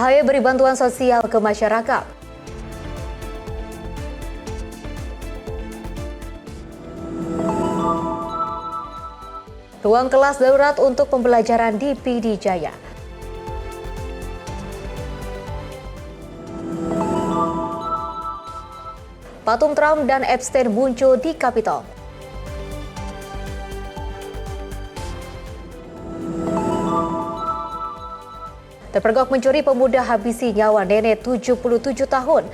AHY beri bantuan sosial ke masyarakat. Ruang kelas darurat untuk pembelajaran di PD Jaya. Patung Trump dan Epstein muncul di Kapitol. Terpergok mencuri, pemuda habisi nyawa nenek 77 tahun.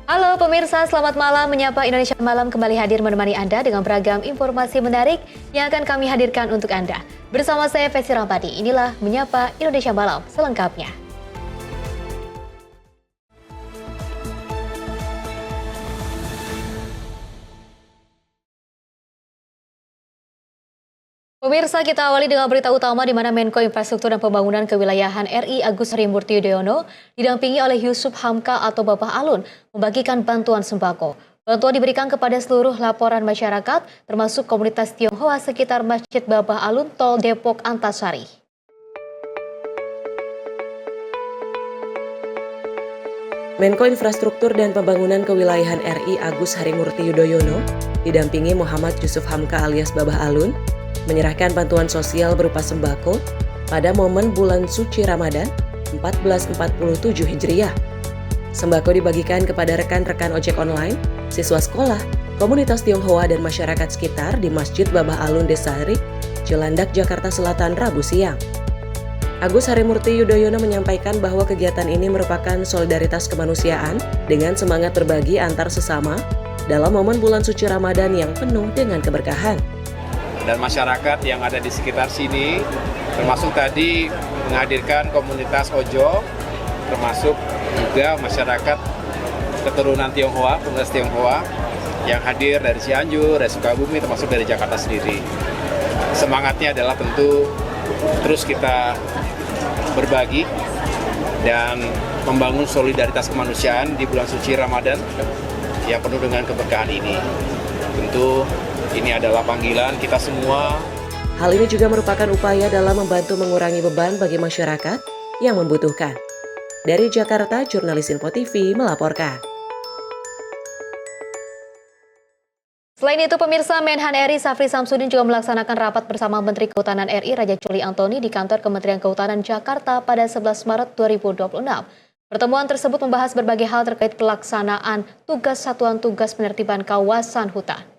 Halo pemirsa, selamat malam. Menyapa Indonesia Malam kembali hadir menemani Anda dengan beragam informasi menarik yang akan kami hadirkan untuk Anda. Bersama saya, Fesi Rampati. Inilah Menyapa Indonesia Malam selengkapnya. Pemirsa, kita awali dengan berita utama di mana Menko Infrastruktur dan Pembangunan Kewilayahan RI Agus Harimurti Yudhoyono didampingi oleh Yusuf Hamka atau Bapak Alun membagikan bantuan sembako. Bantuan diberikan kepada seluruh laporan masyarakat termasuk komunitas Tionghoa sekitar Masjid Bapak Alun Tol Depok Antasari. Menko Infrastruktur dan Pembangunan Kewilayahan RI Agus Harimurti Yudhoyono didampingi Muhammad Yusuf Hamka alias Babah Alun menyerahkan bantuan sosial berupa sembako pada momen bulan suci Ramadan 1447 Hijriah. Sembako dibagikan kepada rekan-rekan ojek online, siswa sekolah, komunitas Tionghoa dan masyarakat sekitar di Masjid Babah Alun Desa Rik, Cilandak, Jakarta Selatan, Rabu siang. Agus Harimurti Yudhoyono menyampaikan bahwa kegiatan ini merupakan solidaritas kemanusiaan dengan semangat berbagi antar sesama dalam momen bulan suci Ramadan yang penuh dengan keberkahan. Dan masyarakat yang ada di sekitar sini, termasuk tadi menghadirkan komunitas Ojo, termasuk juga masyarakat keturunan Tionghoa, komunitas Tionghoa yang hadir dari Cianjur, dari Sukabumi, termasuk dari Jakarta sendiri. Semangatnya adalah tentu terus kita berbagi dan membangun solidaritas kemanusiaan di bulan suci Ramadan yang penuh dengan keberkahan ini. Tentu ini adalah panggilan kita semua. Hal ini juga merupakan upaya dalam membantu mengurangi beban bagi masyarakat yang membutuhkan. Dari Jakarta, jurnalis Info TV melaporkan. Selain itu, pemirsa, Menhan RI Safri Samsudin juga melaksanakan rapat bersama Menteri Kehutanan RI Raja Juli Antoni di kantor Kementerian Kehutanan Jakarta pada 11 Maret 2026. Pertemuan tersebut membahas berbagai hal terkait pelaksanaan tugas Satuan Tugas Penertiban Kawasan Hutan.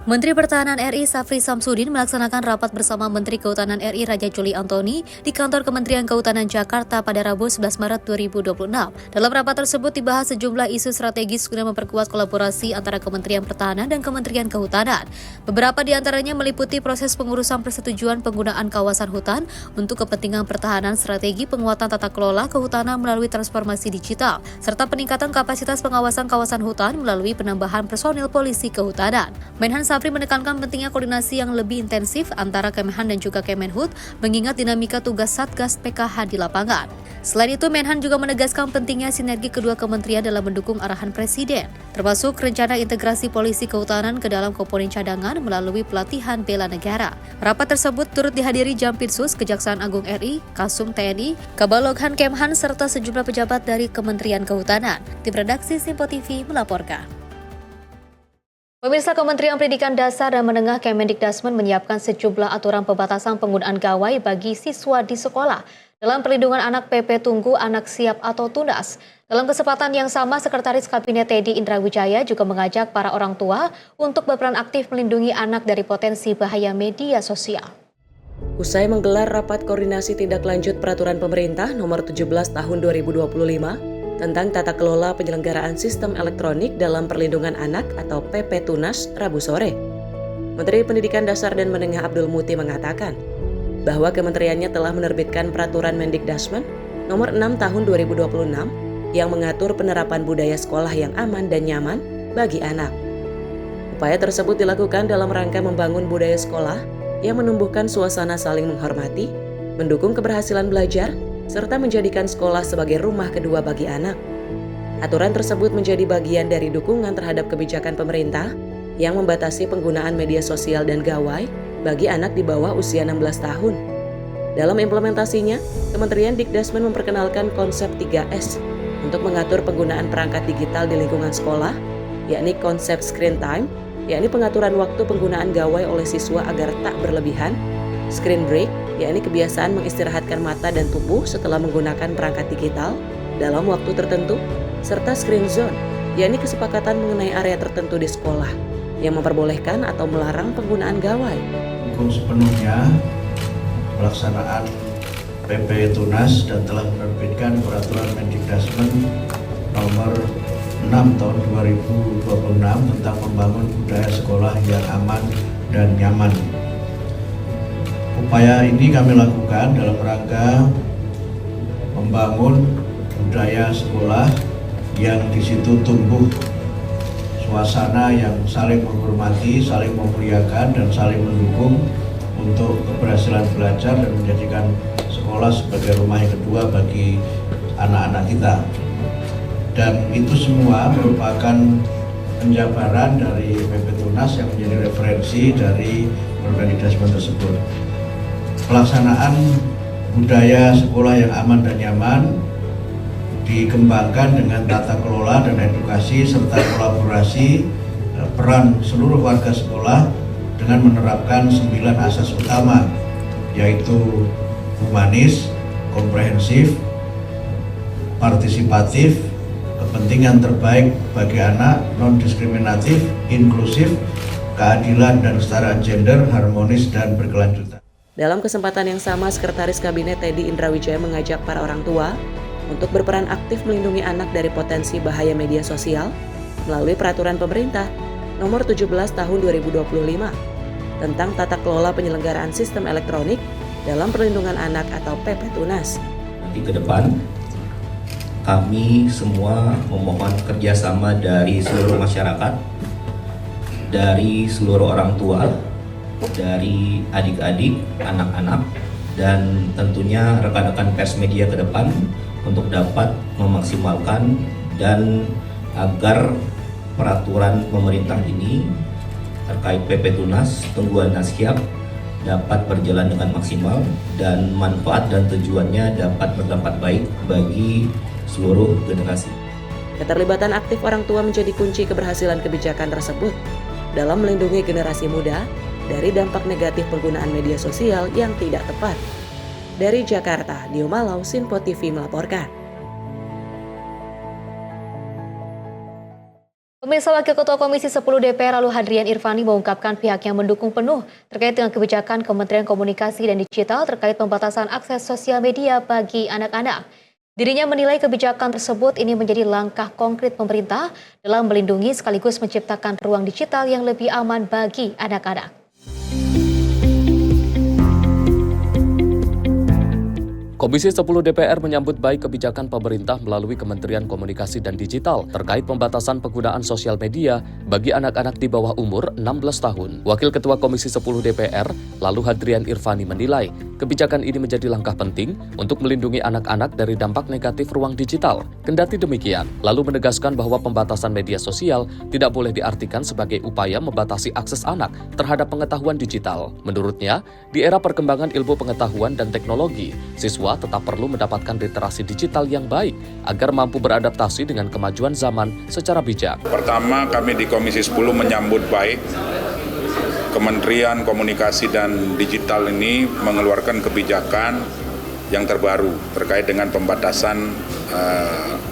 Menteri Pertahanan RI Safri Samsudin melaksanakan rapat bersama Menteri Kehutanan RI Raja Juli Antoni di kantor Kementerian Kehutanan Jakarta pada Rabu 11 Maret 2026. Dalam rapat tersebut dibahas sejumlah isu strategis guna memperkuat kolaborasi antara Kementerian Pertahanan dan Kementerian Kehutanan. Beberapa di antaranya meliputi proses pengurusan persetujuan penggunaan kawasan hutan untuk kepentingan pertahanan, strategi penguatan tata kelola kehutanan melalui transformasi digital, serta peningkatan kapasitas pengawasan kawasan hutan melalui penambahan personil polisi kehutanan. Menhan Safri menekankan pentingnya koordinasi yang lebih intensif antara Kemenhan dan juga Kemenhut mengingat dinamika tugas Satgas PKH di lapangan. Selain itu, Menhan juga menegaskan pentingnya sinergi kedua kementerian dalam mendukung arahan Presiden, termasuk rencana integrasi polisi kehutanan ke dalam komponen cadangan melalui pelatihan bela negara. Rapat tersebut turut dihadiri Jampitsus, Kejaksaan Agung RI, Kasum TNI, Kabalogham Kemhan, serta sejumlah pejabat dari Kementerian Kehutanan. Tim redaksi Simpo TV melaporkan. Pemirsa, Kementerian Pendidikan Dasar dan Menengah Kemendikdasmen menyiapkan sejumlah aturan pembatasan penggunaan gawai bagi siswa di sekolah dalam perlindungan anak PP Tunggu Anak Siap atau TUNAS. Dalam kesempatan yang sama, Sekretaris Kabinet Teddy Indrawijaya juga mengajak para orang tua untuk berperan aktif melindungi anak dari potensi bahaya media sosial. Usai menggelar rapat koordinasi tindak lanjut peraturan pemerintah nomor 17 tahun 2025 tentang tata kelola penyelenggaraan sistem elektronik dalam perlindungan anak atau PP TUNAS Rabu sore, Menteri Pendidikan Dasar dan Menengah Abdul Muti mengatakan bahwa kementeriannya telah menerbitkan peraturan Mendikdasmen nomor 6 tahun 2026 yang mengatur penerapan budaya sekolah yang aman dan nyaman bagi anak. Upaya tersebut dilakukan dalam rangka membangun budaya sekolah yang menumbuhkan suasana saling menghormati, mendukung keberhasilan belajar, serta menjadikan sekolah sebagai rumah kedua bagi anak. Aturan tersebut menjadi bagian dari dukungan terhadap kebijakan pemerintah yang membatasi penggunaan media sosial dan gawai bagi anak di bawah usia 16 tahun. Dalam implementasinya, Kementerian Dikdasmen memperkenalkan konsep 3S untuk mengatur penggunaan perangkat digital di lingkungan sekolah, yakni konsep screen time, yakni pengaturan waktu penggunaan gawai oleh siswa agar tak berlebihan, screen break, yakni kebiasaan mengistirahatkan mata dan tubuh setelah menggunakan perangkat digital dalam waktu tertentu, serta screen zone, yakni kesepakatan mengenai area tertentu di sekolah yang memperbolehkan atau melarang penggunaan gawai. Mendukung sepenuhnya pelaksanaan PP Tunas dan telah menerbitkan Peraturan Mendikdasmen nomor 6 tahun 2026 tentang membangun budaya sekolah yang aman dan nyaman. Upaya ini kami lakukan dalam rangka membangun budaya sekolah yang di situ tumbuh suasana yang saling menghormati, saling memuliakan, dan saling mendukung untuk keberhasilan belajar dan menjadikan sekolah sebagai rumah yang kedua bagi anak-anak kita. Dan itu semua merupakan penjabaran dari PP Tunas yang menjadi referensi dari Peraturan Dikdasmen tersebut. Pelaksanaan budaya sekolah yang aman dan nyaman dikembangkan dengan tata kelola dan edukasi serta kolaborasi peran seluruh warga sekolah dengan menerapkan 9 asas utama, yaitu humanis, komprehensif, partisipatif, kepentingan terbaik bagi anak, non-diskriminatif, inklusif, keadilan dan kesetaraan gender, harmonis dan berkelanjutan. Dalam kesempatan yang sama, Sekretaris Kabinet Teddy Indrawijaya mengajak para orang tua untuk berperan aktif melindungi anak dari potensi bahaya media sosial melalui Peraturan Pemerintah Nomor 17 Tahun 2025 tentang tata kelola penyelenggaraan sistem elektronik dalam perlindungan anak atau PP Tunas. Nanti ke depan, kami semua memohon kerjasama dari seluruh masyarakat, dari seluruh orang tua, dari adik-adik, anak-anak, dan tentunya rekan-rekan pers media ke depan untuk dapat memaksimalkan dan agar peraturan pemerintah ini terkait PP Tunas, tungguan Naskiap dapat berjalan dengan maksimal dan manfaat dan tujuannya dapat berdampak baik bagi seluruh generasi. Keterlibatan aktif orang tua menjadi kunci keberhasilan kebijakan tersebut dalam melindungi generasi muda dari dampak negatif penggunaan media sosial yang tidak tepat. Dari Jakarta, Dio Malau, Sinpo TV melaporkan. Pemirsa, Wakil Ketua Komisi 10 DPR lalu Hadrian Irfani mengungkapkan pihaknya mendukung penuh terkait dengan kebijakan Kementerian Komunikasi dan Digital terkait pembatasan akses sosial media bagi anak-anak. Dirinya menilai kebijakan tersebut ini menjadi langkah konkret pemerintah dalam melindungi sekaligus menciptakan ruang digital yang lebih aman bagi anak-anak. Komisi 10 DPR menyambut baik kebijakan pemerintah melalui Kementerian Komunikasi dan Digital terkait pembatasan penggunaan sosial media bagi anak-anak di bawah umur 16 tahun. Wakil Ketua Komisi 10 DPR, lalu Hadrian Irfani menilai kebijakan ini menjadi langkah penting untuk melindungi anak-anak dari dampak negatif ruang digital. Kendati demikian, lalu menegaskan bahwa pembatasan media sosial tidak boleh diartikan sebagai upaya membatasi akses anak terhadap pengetahuan digital. Menurutnya, di era perkembangan ilmu pengetahuan dan teknologi, siswa tetap perlu mendapatkan literasi digital yang baik agar mampu beradaptasi dengan kemajuan zaman secara bijak. Pertama, kami di Komisi 10 menyambut baik Kementerian Komunikasi dan Digital ini mengeluarkan kebijakan yang terbaru terkait dengan pembatasan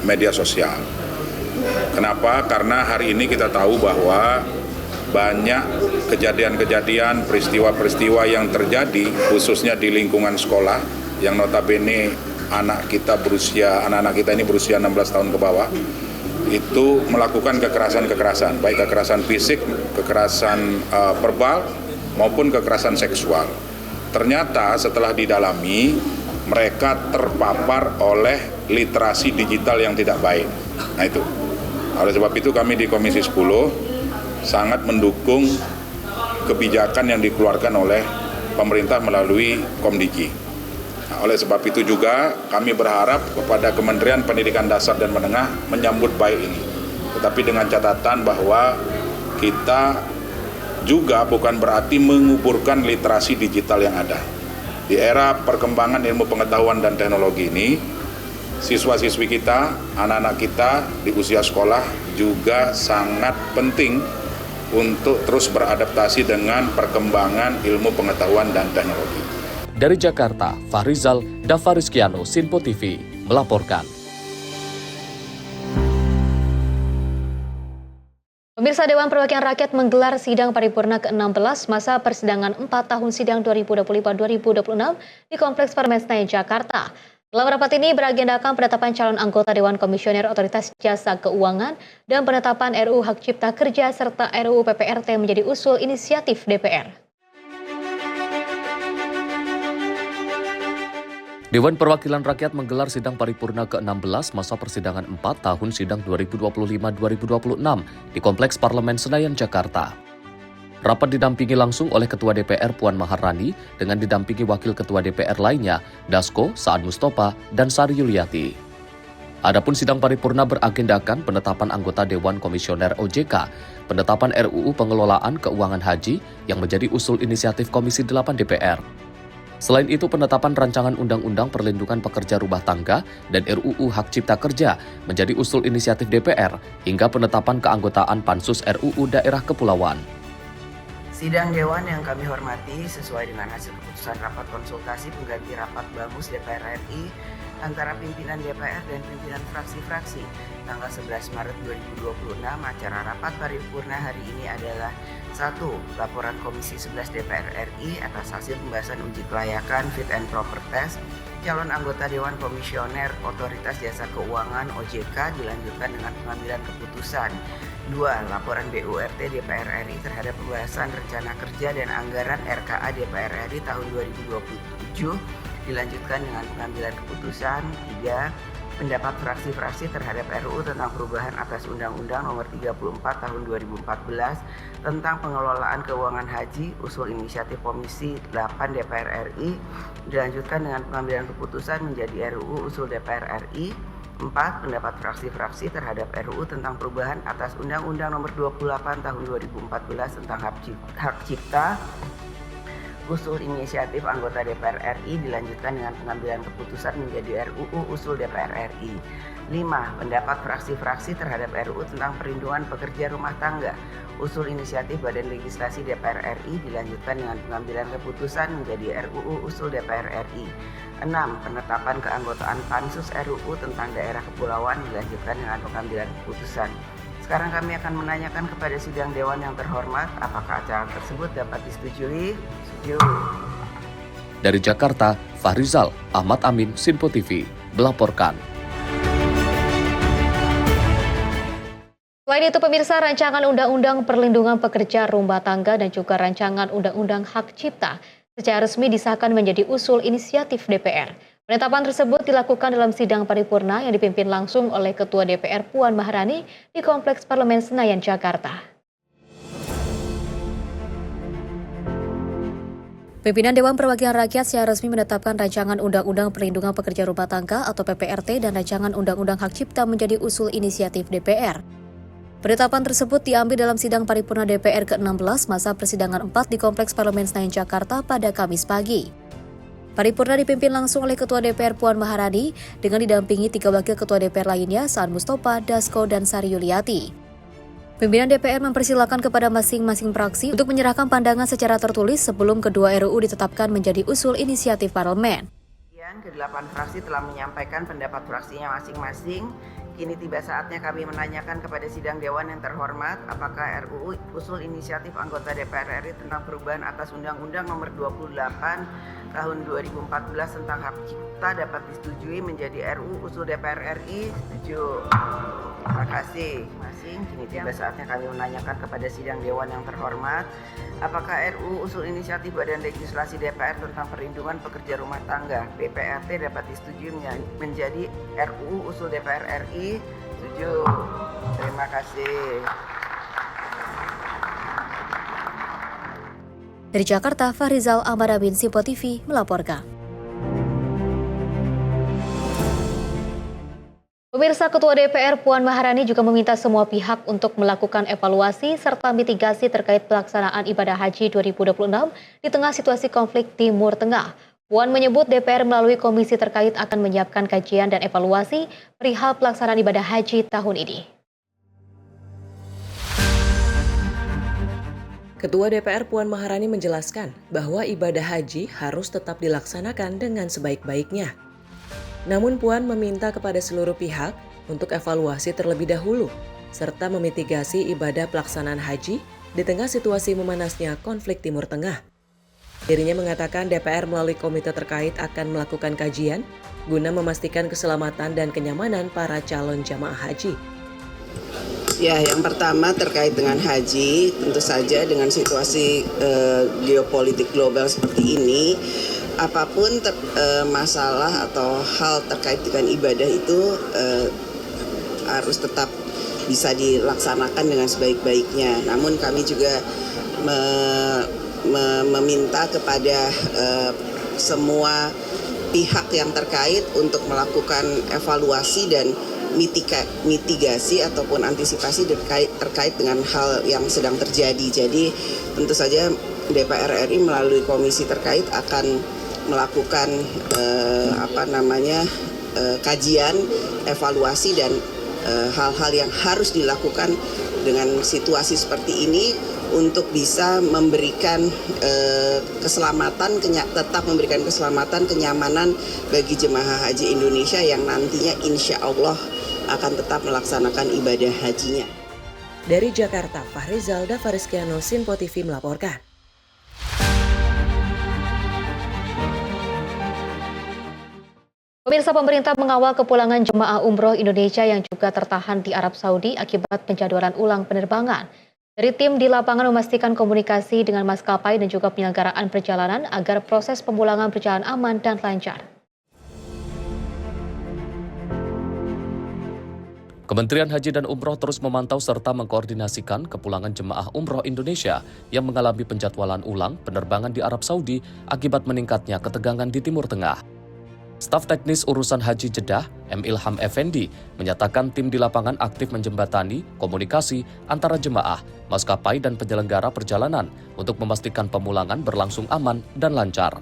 media sosial. Kenapa? Karena hari ini kita tahu bahwa banyak kejadian-kejadian, peristiwa-peristiwa yang terjadi khususnya di lingkungan sekolah yang notabene anak-anak kita ini berusia 16 tahun ke bawah itu melakukan kekerasan-kekerasan, baik kekerasan fisik, kekerasan verbal maupun kekerasan seksual. Ternyata setelah didalami mereka terpapar oleh literasi digital yang tidak baik. Nah itu. Oleh sebab itu kami di Komisi 10 sangat mendukung kebijakan yang dikeluarkan oleh pemerintah melalui Komdigi. Nah, oleh sebab itu juga kami berharap kepada Kementerian Pendidikan Dasar dan Menengah menyambut baik ini. Tetapi dengan catatan bahwa kita juga bukan berarti menguburkan literasi digital yang ada. Di era perkembangan ilmu pengetahuan dan teknologi ini, siswa-siswi kita, anak-anak kita di usia sekolah juga sangat penting untuk terus beradaptasi dengan perkembangan ilmu pengetahuan dan teknologi. Dari Jakarta, Fahrizal Davarizkiano, Sinpo TV, melaporkan. Pemirsa, Dewan Perwakilan Rakyat menggelar sidang paripurna ke-16 masa persidangan 4 tahun sidang 2025-2026 di Kompleks Parlemen Senayan, Jakarta. Dalam rapat ini beragendakan penetapan calon anggota Dewan Komisioner Otoritas Jasa Keuangan dan penetapan RUU Hak Cipta Kerja serta RUU PPRT menjadi usul inisiatif DPR. Dewan Perwakilan Rakyat menggelar sidang paripurna ke-16 masa persidangan 4 tahun sidang 2025-2026 di Kompleks Parlemen Senayan, Jakarta. Rapat didampingi langsung oleh Ketua DPR Puan Maharani dengan didampingi Wakil Ketua DPR lainnya, Dasko, Saad Mustafa, dan Sari Yuliati. Adapun sidang paripurna beragendakan penetapan anggota Dewan Komisioner OJK, penetapan RUU Pengelolaan Keuangan Haji yang menjadi usul inisiatif Komisi 8 DPR. Selain itu, penetapan rancangan Undang-Undang Perlindungan Pekerja Rumah Tangga dan RUU Hak Cipta Kerja menjadi usul inisiatif DPR hingga penetapan keanggotaan Pansus RUU Daerah Kepulauan. Sidang Dewan yang kami hormati sesuai dengan hasil keputusan rapat konsultasi pengganti rapat Bamus DPR RI antara pimpinan DPR dan pimpinan fraksi-fraksi tanggal 11 Maret 2026, acara rapat paripurna hari ini adalah 1. Laporan Komisi 11 DPR RI atas hasil pembahasan uji kelayakan fit and proper test calon anggota Dewan Komisioner Otoritas Jasa Keuangan OJK dilanjutkan dengan pengambilan keputusan. 2. Laporan BURT DPR RI terhadap pembahasan rencana kerja dan anggaran RKA DPR RI tahun 2027 dilanjutkan dengan pengambilan keputusan. 3. Pendapat fraksi-fraksi terhadap RUU tentang perubahan atas Undang-Undang Nomor 34 Tahun 2014 tentang pengelolaan keuangan haji usul inisiatif Komisi 8 DPR RI dilanjutkan dengan pengambilan keputusan menjadi RUU usul DPR RI. 4. Pendapat fraksi-fraksi terhadap RUU tentang perubahan atas Undang-Undang Nomor 28 Tahun 2014 tentang hak cipta usul inisiatif anggota DPR RI dilanjutkan dengan pengambilan keputusan menjadi RUU usul DPR RI. 5. Pendapat fraksi-fraksi terhadap RUU tentang perlindungan pekerja rumah tangga usul inisiatif Badan Legislasi DPR RI dilanjutkan dengan pengambilan keputusan menjadi RUU usul DPR RI. 6. Penetapan keanggotaan Pansus RUU tentang daerah kepulauan dilanjutkan dengan pengambilan keputusan. Sekarang kami akan menanyakan kepada sidang Dewan yang terhormat, apakah acara tersebut dapat disetujui? Setuju. Dari Jakarta, Fahrizal Ahmad Amin, Sinpo TV, melaporkan. Selain itu, pemirsa, rancangan Undang-Undang Perlindungan Pekerja Rumah Tangga dan juga rancangan Undang-Undang Hak Cipta secara resmi disahkan menjadi usul inisiatif DPR. Penetapan tersebut dilakukan dalam sidang paripurna yang dipimpin langsung oleh Ketua DPR Puan Maharani di Kompleks Parlemen Senayan, Jakarta. Pimpinan Dewan Perwakilan Rakyat secara resmi menetapkan rancangan Undang-Undang Perlindungan Pekerja Rumah Tangga atau PPRT dan rancangan Undang-Undang Hak Cipta menjadi usul inisiatif DPR. Penetapan tersebut diambil dalam sidang paripurna DPR ke-16 masa persidangan 4 di Kompleks Parlemen Senayan, Jakarta pada Kamis pagi. Paripurna dipimpin langsung oleh Ketua DPR Puan Maharani dengan didampingi 3 wakil Ketua DPR lainnya, Saad Mustafa, Dasko, dan Sari Yuliati. Pimpinan DPR mempersilakan kepada masing-masing fraksi untuk menyerahkan pandangan secara tertulis sebelum kedua RUU ditetapkan menjadi usul inisiatif parlemen. Ke-8 fraksi telah menyampaikan pendapat fraksinya masing-masing. Kini tiba saatnya kami menanyakan kepada sidang Dewan yang terhormat, apakah RUU usul inisiatif anggota DPR RI tentang perubahan atas Undang-Undang Nomor 28 Tahun 2014 tentang hak cipta dapat disetujui menjadi RUU usul DPR RI? Setuju. Terima kasih. Kini tiba saatnya kami menanyakan kepada sidang Dewan yang terhormat, apakah RUU usul inisiatif Badan Legislasi DPR tentang perlindungan pekerja rumah tangga (PPRT) dapat disetujui menjadi RUU usul DPR RI? Setuju. Terima kasih. Dari Jakarta, Fahrizal Ahmad Amin, Sinpo TV melaporkan. Pemirsa, Ketua DPR Puan Maharani juga meminta semua pihak untuk melakukan evaluasi serta mitigasi terkait pelaksanaan ibadah haji 2026 di tengah situasi konflik Timur Tengah. Puan menyebut DPR melalui komisi terkait akan menyiapkan kajian dan evaluasi perihal pelaksanaan ibadah haji tahun ini. Ketua DPR Puan Maharani menjelaskan bahwa ibadah haji harus tetap dilaksanakan dengan sebaik-baiknya. Namun Puan meminta kepada seluruh pihak untuk evaluasi terlebih dahulu, serta memitigasi ibadah pelaksanaan haji di tengah situasi memanasnya konflik Timur Tengah. Dirinya mengatakan DPR melalui komite terkait akan melakukan kajian guna memastikan keselamatan dan kenyamanan para calon jamaah haji. Ya, yang pertama terkait dengan haji, tentu saja dengan situasi geopolitik global seperti ini, apapun masalah atau hal terkait dengan ibadah itu harus tetap bisa dilaksanakan dengan sebaik-baiknya. Namun kami juga meminta kepada semua pihak yang terkait untuk melakukan evaluasi dan mitigasi ataupun antisipasi terkait dengan hal yang sedang terjadi. Jadi tentu saja DPR RI melalui komisi terkait akan melakukan kajian, evaluasi dan hal-hal yang harus dilakukan dengan situasi seperti ini untuk bisa memberikan keselamatan, tetap memberikan keselamatan, kenyamanan bagi jemaah haji Indonesia yang nantinya insya Allah akan tetap melaksanakan ibadah hajinya. Dari Jakarta, Fahrizal Davarizkiano, Sinpo TV melaporkan. Pemirsa, pemerintah mengawal kepulangan jemaah umroh Indonesia yang juga tertahan di Arab Saudi akibat penjadwalan ulang penerbangan. Dari tim di lapangan memastikan komunikasi dengan maskapai dan juga penyelenggaraan perjalanan agar proses pemulangan berjalan aman dan lancar. Kementerian Haji dan Umroh terus memantau serta mengkoordinasikan kepulangan jemaah umroh Indonesia yang mengalami penjadwalan ulang penerbangan di Arab Saudi akibat meningkatnya ketegangan di Timur Tengah. Staf teknis urusan Haji Jeddah, M. Ilham Effendi, menyatakan tim di lapangan aktif menjembatani komunikasi antara jemaah, maskapai dan penyelenggara perjalanan untuk memastikan pemulangan berlangsung aman dan lancar.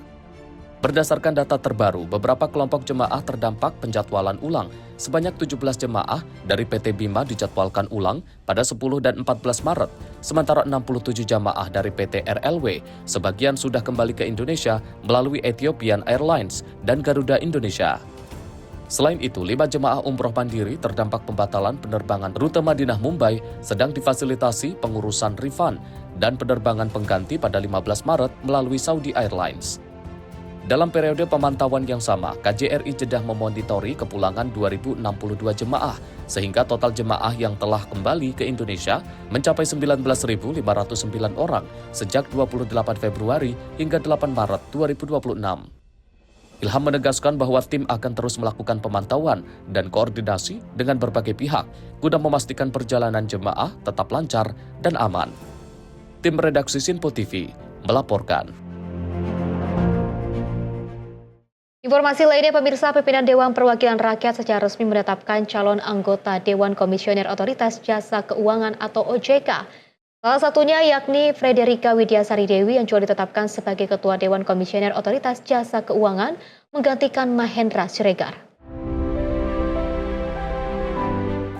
Berdasarkan data terbaru, beberapa kelompok jemaah terdampak penjadwalan ulang. Sebanyak 17 jemaah dari PT Bima dijadwalkan ulang pada 10 dan 14 Maret, sementara 67 jemaah dari PT RLW sebagian sudah kembali ke Indonesia melalui Ethiopian Airlines dan Garuda Indonesia. Selain itu, 5 jemaah umroh mandiri terdampak pembatalan penerbangan rute Madinah Mumbai sedang difasilitasi pengurusan refund dan penerbangan pengganti pada 15 Maret melalui Saudi Airlines. Dalam periode pemantauan yang sama, KJRI Jeddah memonitori kepulangan 2062 jemaah, sehingga total jemaah yang telah kembali ke Indonesia mencapai 19.509 orang sejak 28 Februari hingga 8 Maret 2026. Ilham menegaskan bahwa tim akan terus melakukan pemantauan dan koordinasi dengan berbagai pihak guna memastikan perjalanan jemaah tetap lancar dan aman. Tim redaksi Sinpo TV melaporkan. Informasi lainnya, pemirsa, pimpinan Dewan Perwakilan Rakyat secara resmi menetapkan calon anggota Dewan Komisioner Otoritas Jasa Keuangan atau OJK. Salah satunya yakni Frederika Widiasari Dewi yang juga ditetapkan sebagai Ketua Dewan Komisioner Otoritas Jasa Keuangan menggantikan Mahendra Siregar.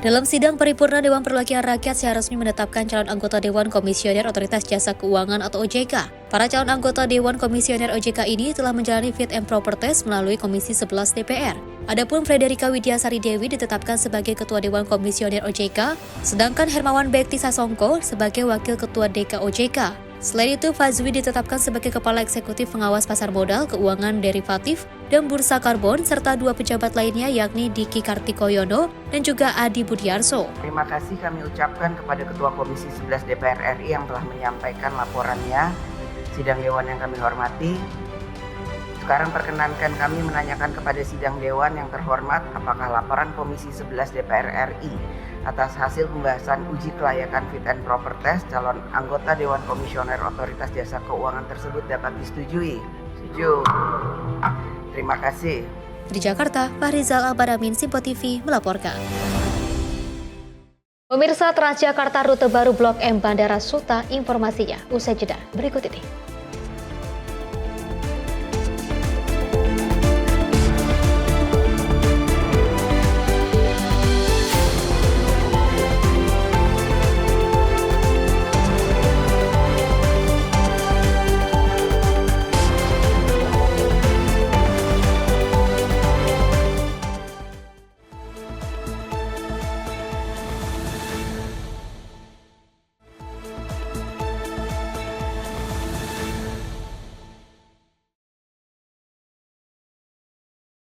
Dalam sidang paripurna Dewan Perwakilan Rakyat secara resmi menetapkan calon anggota Dewan Komisioner Otoritas Jasa Keuangan atau OJK. Para calon anggota Dewan Komisioner OJK ini telah menjalani fit and proper test melalui Komisi 11 DPR. Adapun Frederika Widiasari Dewi ditetapkan sebagai Ketua Dewan Komisioner OJK, sedangkan Hermawan Bekti Sasongko sebagai Wakil Ketua DK OJK. Selain itu, Fazwi ditetapkan sebagai Kepala Eksekutif Pengawas Pasar Modal, Keuangan Derivatif, dan Bursa Karbon, serta 2 pejabat lainnya yakni Diki Kartikoyono dan juga Adi Budiarso. Terima kasih kami ucapkan kepada Ketua Komisi 11 DPR RI yang telah menyampaikan laporannya. Sidang Dewan yang kami hormati, sekarang perkenankan kami menanyakan kepada Sidang Dewan yang terhormat apakah laporan Komisi 11 DPR RI atas hasil pembahasan uji kelayakan fit and proper test calon anggota Dewan Komisioner Otoritas Jasa Keuangan tersebut dapat disetujui. Setuju. Terima kasih. Di Jakarta, Fahrizal Al-Badamin, Simpo TV melaporkan. Pemirsa, Transjakarta rute baru Blok M Bandara Suta, informasinya usai jeda berikut ini.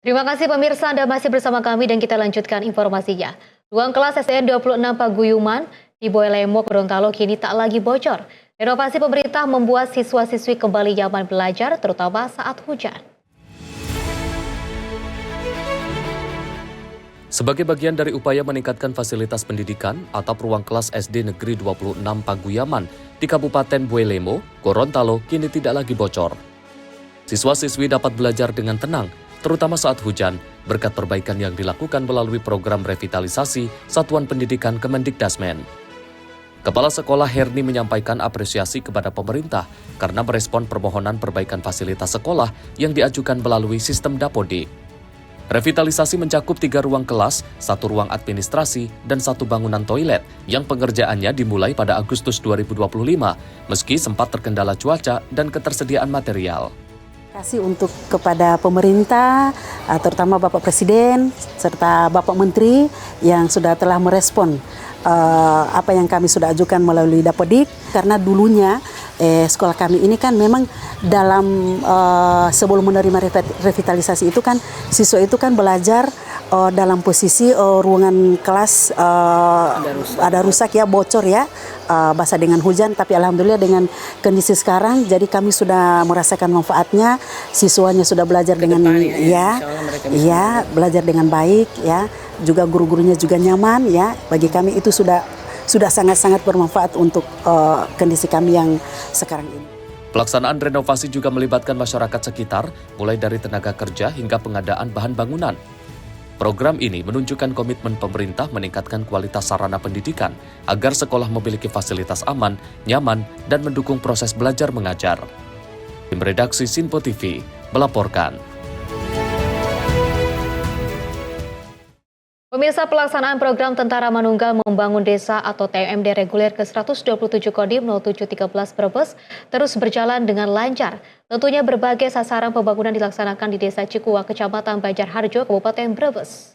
Terima kasih pemirsa, Anda masih bersama kami dan kita lanjutkan informasinya. Ruang kelas SDN 26 Paguyuman di Boelemo, Gorontalo kini tak lagi bocor. Renovasi pemerintah membuat siswa-siswi kembali nyaman belajar, terutama saat hujan. Sebagai bagian dari upaya meningkatkan fasilitas pendidikan, atap ruang kelas SD Negeri 26 Paguyaman di Kabupaten Boelemo, Gorontalo kini tidak lagi bocor. Siswa-siswi dapat belajar dengan tenang, terutama saat hujan, berkat perbaikan yang dilakukan melalui program revitalisasi Satuan Pendidikan Kemendikdasmen. Kepala Sekolah Herni menyampaikan apresiasi kepada pemerintah karena merespon permohonan perbaikan fasilitas sekolah yang diajukan melalui sistem Dapodik. Revitalisasi mencakup 3 ruang kelas, 1 ruang administrasi, dan 1 bangunan toilet yang pengerjaannya dimulai pada Agustus 2025, meski sempat terkendala cuaca dan ketersediaan material. Terima kasih untuk kepada pemerintah, terutama Bapak Presiden serta Bapak Menteri yang sudah telah merespon apa yang kami sudah ajukan melalui Dapodik. Karena dulunya sekolah kami ini kan memang dalam sebelum menerima revitalisasi itu kan siswa itu kan belajar dalam posisi ruangan kelas ada rusak ya, bocor ya, basah dengan hujan. Tapi alhamdulillah dengan kondisi sekarang, jadi kami sudah merasakan manfaatnya. Siswanya sudah belajar dengan belajar dengan baik ya. Juga guru-gurunya juga nyaman ya. Bagi kami itu sudah sangat-sangat bermanfaat untuk kondisi kami yang sekarang ini. Pelaksanaan renovasi juga melibatkan masyarakat sekitar, mulai dari tenaga kerja hingga pengadaan bahan bangunan. Program ini menunjukkan komitmen pemerintah meningkatkan kualitas sarana pendidikan agar sekolah memiliki fasilitas aman, nyaman, dan mendukung proses belajar mengajar. Tim redaksi Simpo TV melaporkan. Pemirsa, pelaksanaan program Tentara Manunggal Membangun Desa atau TMD reguler ke-127 Kodim 0713 Brebes terus berjalan dengan lancar. Tentunya berbagai sasaran pembangunan dilaksanakan di Desa Cikua, Kecamatan Banjarharjo, Kabupaten Brebes.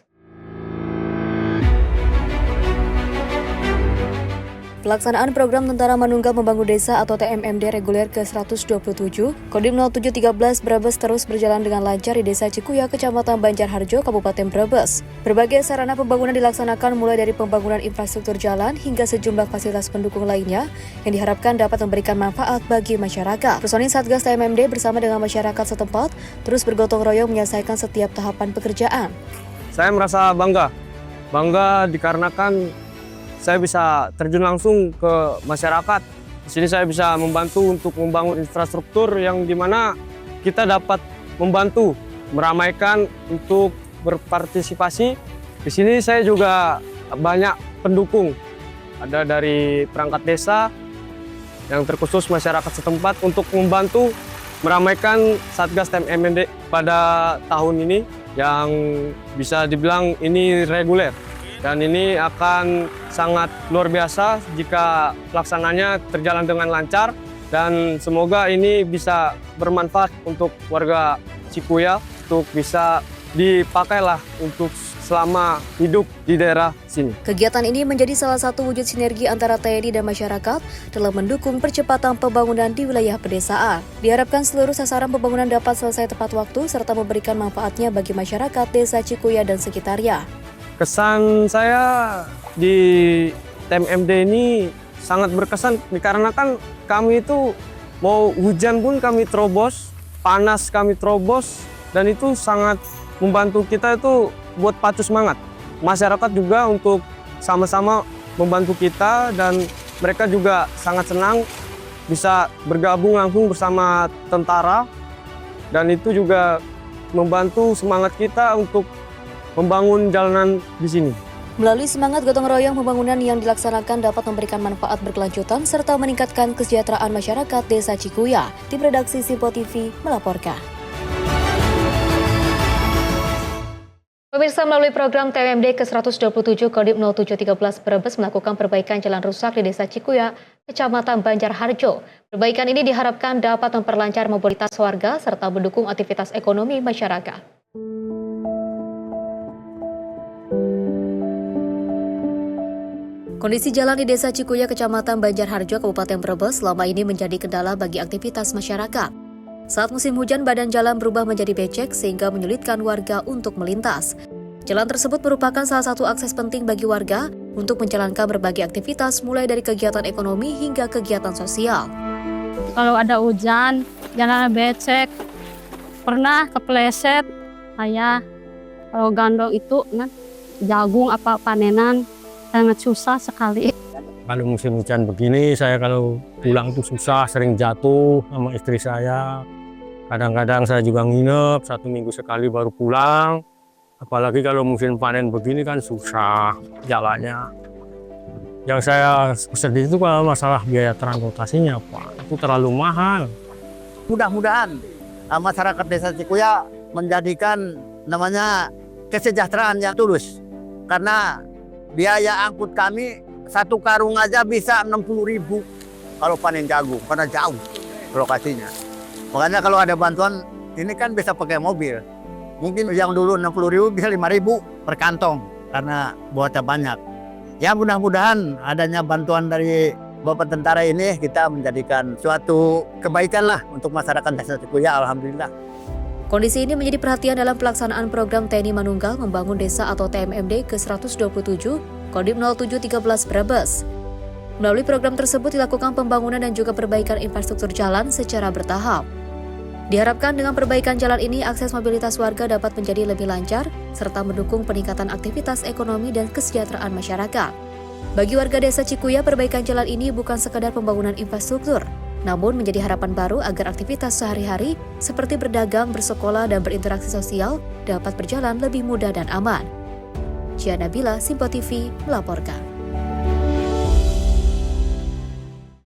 Pelaksanaan program Tentara Manunggal Membangun Desa atau TMMD reguler ke-127, Kodim 0713 Brebes terus berjalan dengan lancar di Desa Cikuya, Kecamatan Banjarharjo, Kabupaten Brebes. Berbagai sarana pembangunan dilaksanakan mulai dari pembangunan infrastruktur jalan hingga sejumlah fasilitas pendukung lainnya yang diharapkan dapat memberikan manfaat bagi masyarakat. Personil Satgas TMMD bersama dengan masyarakat setempat terus bergotong royong menyelesaikan setiap tahapan pekerjaan. Saya merasa bangga dikarenakan saya bisa terjun langsung ke masyarakat. Di sini saya bisa membantu untuk membangun infrastruktur yang dimana kita dapat membantu meramaikan untuk berpartisipasi. Di sini saya juga banyak pendukung. Ada dari perangkat desa yang terkhusus masyarakat setempat untuk membantu meramaikan Satgas TMMD pada tahun ini yang bisa dibilang ini reguler. Dan ini akan sangat luar biasa jika pelaksananya terjalan dengan lancar dan semoga ini bisa bermanfaat untuk warga Cikuya untuk bisa dipakailah untuk selama hidup di daerah sini. Kegiatan ini menjadi salah satu wujud sinergi antara TNI dan masyarakat dalam mendukung percepatan pembangunan di wilayah pedesaan. Diharapkan seluruh sasaran pembangunan dapat selesai tepat waktu serta memberikan manfaatnya bagi masyarakat Desa Cikuya dan sekitarnya. Kesan saya di TMMD ini sangat berkesan dikarenakan kami itu mau hujan pun kami terobos, panas kami terobos, dan itu sangat membantu kita itu buat pacu semangat. Masyarakat juga untuk sama-sama membantu kita dan mereka juga sangat senang bisa bergabung langsung bersama tentara dan itu juga membantu semangat kita untuk membangun jalanan di sini. Melalui semangat gotong royong, pembangunan yang dilaksanakan dapat memberikan manfaat berkelanjutan serta meningkatkan kesejahteraan masyarakat Desa Cikuya. Tim redaksi Simpo TV melaporkan. Pemirsa, melalui program TMMD ke-127 Kodim 0713 Brebes melakukan perbaikan jalan rusak di Desa Cikuya, Kecamatan Banjarharjo. Perbaikan ini diharapkan dapat memperlancar mobilitas warga serta mendukung aktivitas ekonomi masyarakat. Kondisi jalan di Desa Cikuya, Kecamatan Banjarharjo, Kabupaten Brebes selama ini menjadi kendala bagi aktivitas masyarakat. Saat musim hujan, badan jalan berubah menjadi becek sehingga menyulitkan warga untuk melintas. Jalan tersebut merupakan salah satu akses penting bagi warga untuk menjalankan berbagai aktivitas mulai dari kegiatan ekonomi hingga kegiatan sosial. Kalau ada hujan, jalan becek, pernah kepleset, saya kalau gandong itu jagung apa panenan, sangat susah sekali. Kalau musim hujan begini, saya kalau pulang itu susah, sering jatuh sama istri saya. Kadang-kadang saya juga nginep, 1 minggu sekali baru pulang. Apalagi kalau musim panen begini kan susah jalannya. Yang saya sedih itu kalau masalah biaya transportasinya, Pak. Itu terlalu mahal. Mudah-mudahan masyarakat Desa Cikuya menjadikan namanya kesejahteraan yang tulus. Karena biaya angkut kami 1 karung aja bisa 60.000 kalau panen jagung, karena jauh lokasinya. Makanya kalau ada bantuan ini kan bisa pakai mobil. Mungkin yang dulu 60.000 bisa 5.000 per kantong karena buatnya banyak. Ya mudah-mudahan adanya bantuan dari Bapak Tentara ini kita menjadikan suatu kebaikan lah untuk masyarakat Desa Cikuya, alhamdulillah. Kondisi ini menjadi perhatian dalam pelaksanaan program TNI Manunggal Membangun Desa atau TMMD ke-127 Kodim 0713 Brebes. Melalui program tersebut dilakukan pembangunan dan juga perbaikan infrastruktur jalan secara bertahap. Diharapkan dengan perbaikan jalan ini akses mobilitas warga dapat menjadi lebih lancar serta mendukung peningkatan aktivitas ekonomi dan kesejahteraan masyarakat. Bagi warga Desa Cikuya, perbaikan jalan ini bukan sekadar pembangunan infrastruktur, namun menjadi harapan baru agar aktivitas sehari-hari seperti berdagang, bersekolah, dan berinteraksi sosial dapat berjalan lebih mudah dan aman. Cia Nabila, Simpo TV, melaporkan.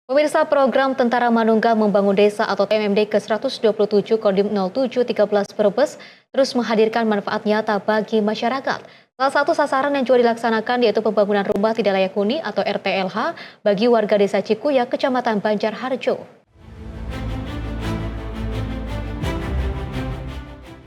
Pemirsa, program Tentara Manunggal Membangun Desa atau TMMD ke-127 Kodim 0713 Brebes terus menghadirkan manfaat nyata bagi masyarakat. Salah satu sasaran yang juga dilaksanakan yaitu pembangunan rumah tidak layak huni atau RTLH bagi warga Desa Cikuya, Kecamatan Banjarharjo.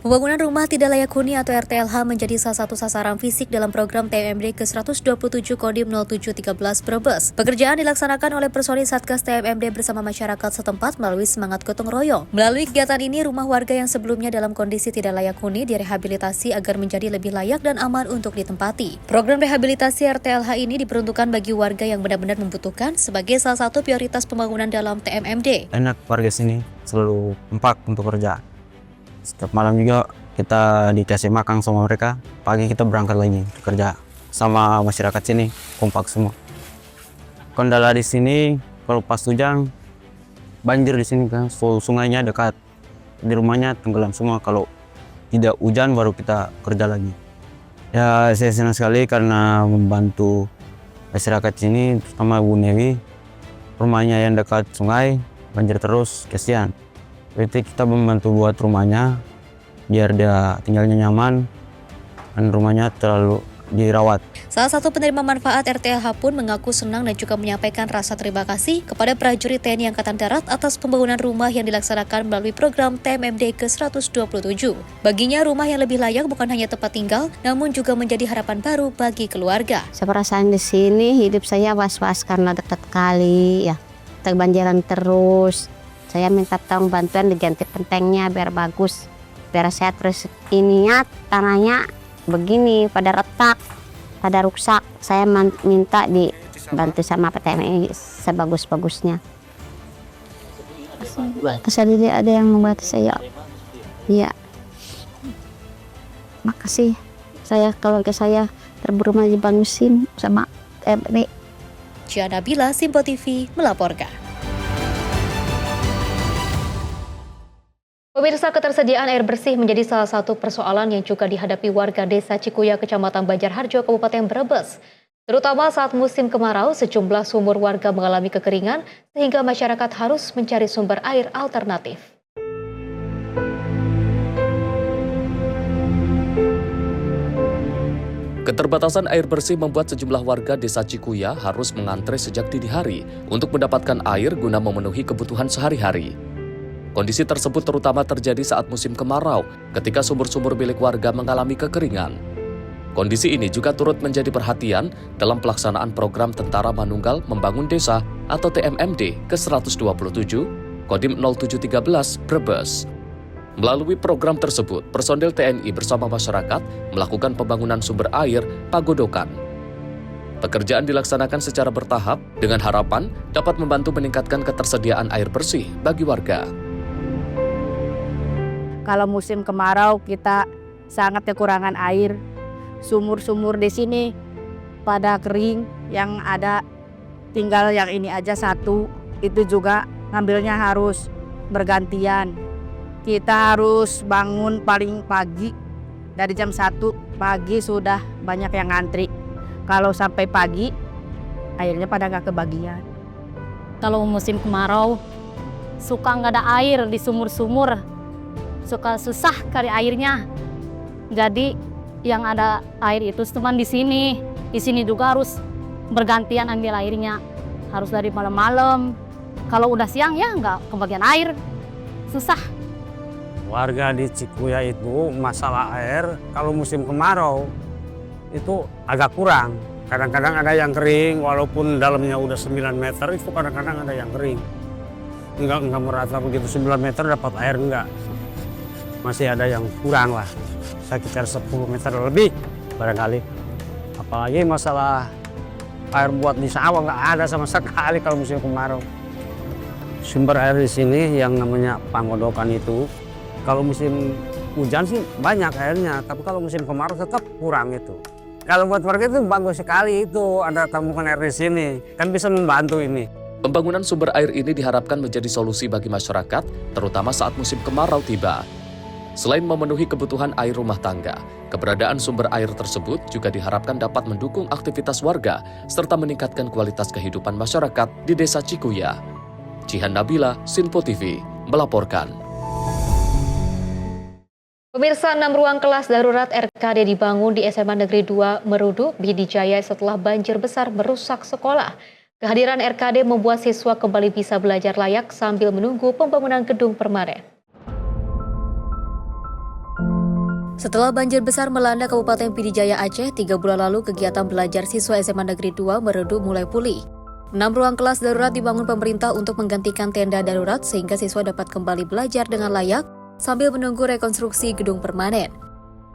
Pembangunan rumah tidak layak huni atau RTLH menjadi salah satu sasaran fisik dalam program TMMD ke-127 Kodim 0713 Brebes. Pekerjaan dilaksanakan oleh personil Satgas TMMD bersama masyarakat setempat melalui semangat gotong royong. Melalui kegiatan ini, rumah warga yang sebelumnya dalam kondisi tidak layak huni direhabilitasi agar menjadi lebih layak dan aman untuk ditempati. Program rehabilitasi RTLH ini diperuntukkan bagi warga yang benar-benar membutuhkan sebagai salah satu prioritas pembangunan dalam TMMD. Enak warga sini, selalu kompak untuk kerja. Setiap malam juga kita dikasih makan sama mereka, pagi kita berangkat lagi kerja sama masyarakat sini, kompak semua. Kendala di sini kalau pas hujan banjir di sini kan, sungainya dekat, di rumahnya tenggelam semua. Kalau tidak hujan baru kita kerja lagi. Ya saya senang sekali karena membantu masyarakat sini, terutama Bu Newi, rumahnya yang dekat sungai banjir terus, kasihan. Berarti kita membantu buat rumahnya biar dia tinggalnya nyaman dan rumahnya terlalu dirawat. Salah satu penerima manfaat RTLH pun mengaku senang dan juga menyampaikan rasa terima kasih kepada prajurit TNI Angkatan Darat atas pembangunan rumah yang dilaksanakan melalui program TMMD ke-127. Baginya rumah yang lebih layak bukan hanya tempat tinggal, namun juga menjadi harapan baru bagi keluarga. Saya perasaan di sini hidup saya was-was karena dekat kali ya, kebanjiran terus. Saya minta tolong bantuan diganti pentengnya biar bagus, biar sehat. Terus ininya tanahnya begini pada retak, pada rusak. Saya minta dibantu sama PTMI sebagus-bagusnya. Asal ada yang membantu saya. Iya. Makasih. Saya keluarga saya terburu dibagusin sama TMI. Cia Nabila, Simpo TV melaporkan. Pemirsa, ketersediaan air bersih menjadi salah satu persoalan yang juga dihadapi warga Desa Cikuya, Kecamatan Banjarharjo, Kabupaten Brebes. Terutama saat musim kemarau, sejumlah sumur warga mengalami kekeringan sehingga masyarakat harus mencari sumber air alternatif. Keterbatasan air bersih membuat sejumlah warga Desa Cikuya harus mengantre sejak dini hari untuk mendapatkan air guna memenuhi kebutuhan sehari-hari. Kondisi tersebut terutama terjadi saat musim kemarau, ketika sumur-sumur milik warga mengalami kekeringan. Kondisi ini juga turut menjadi perhatian dalam pelaksanaan program Tentara Manunggal Membangun Desa atau TMMD ke-127, Kodim 0713 Brebes. Melalui program tersebut, personel TNI bersama masyarakat melakukan pembangunan sumber air Pagodokan. Pekerjaan dilaksanakan secara bertahap dengan harapan dapat membantu meningkatkan ketersediaan air bersih bagi warga. Kalau musim kemarau kita sangat kekurangan air. Sumur-sumur di sini pada kering, yang ada tinggal yang ini aja satu. Itu juga ngambilnya harus bergantian. Kita harus bangun paling pagi, dari jam 1 pagi sudah banyak yang ngantri. Kalau sampai pagi, airnya pada nggak kebagian. Kalau musim kemarau, suka nggak ada air di sumur-sumur. Suka susah cari airnya. Jadi yang ada air itu cuma di sini. Di sini juga harus bergantian ambil airnya. Harus dari malam-malam. Kalau udah siang ya nggak kebagian air. Susah. Warga di Cikuya itu masalah air kalau musim kemarau itu agak kurang. Kadang-kadang ada yang kering walaupun dalamnya udah 9 meter itu kadang-kadang ada yang kering. Enggak merata begitu 9 meter dapat air enggak. Masih ada yang kurang lah, sekitar 10 meter lebih barangkali. Apalagi masalah air buat di sawah nggak ada sama sekali kalau musim kemarau. Sumber air di sini yang namanya Pagodokan itu, kalau musim hujan sih banyak airnya, tapi kalau musim kemarau tetap kurang itu. Kalau buat warga itu bagus sekali itu ada tampungan air di sini, kan bisa membantu ini. Pembangunan sumber air ini diharapkan menjadi solusi bagi masyarakat, terutama saat musim kemarau tiba. Selain memenuhi kebutuhan air rumah tangga, keberadaan sumber air tersebut juga diharapkan dapat mendukung aktivitas warga serta meningkatkan kualitas kehidupan masyarakat di Desa Cikuya. Jihan Nabila, Sinpo TV, melaporkan. Pemirsa, 6 ruang kelas darurat RKD dibangun di SMA Negeri 2 Merudu, Pidijaya setelah banjir besar merusak sekolah. Kehadiran RKD membuat siswa kembali bisa belajar layak sambil menunggu pembangunan gedung permanen. Setelah banjir besar melanda Kabupaten Pidijaya Aceh, 3 bulan lalu kegiatan belajar siswa SMA Negeri 2 Merudu mulai pulih. 6 ruang kelas darurat dibangun pemerintah untuk menggantikan tenda darurat sehingga siswa dapat kembali belajar dengan layak sambil menunggu rekonstruksi gedung permanen.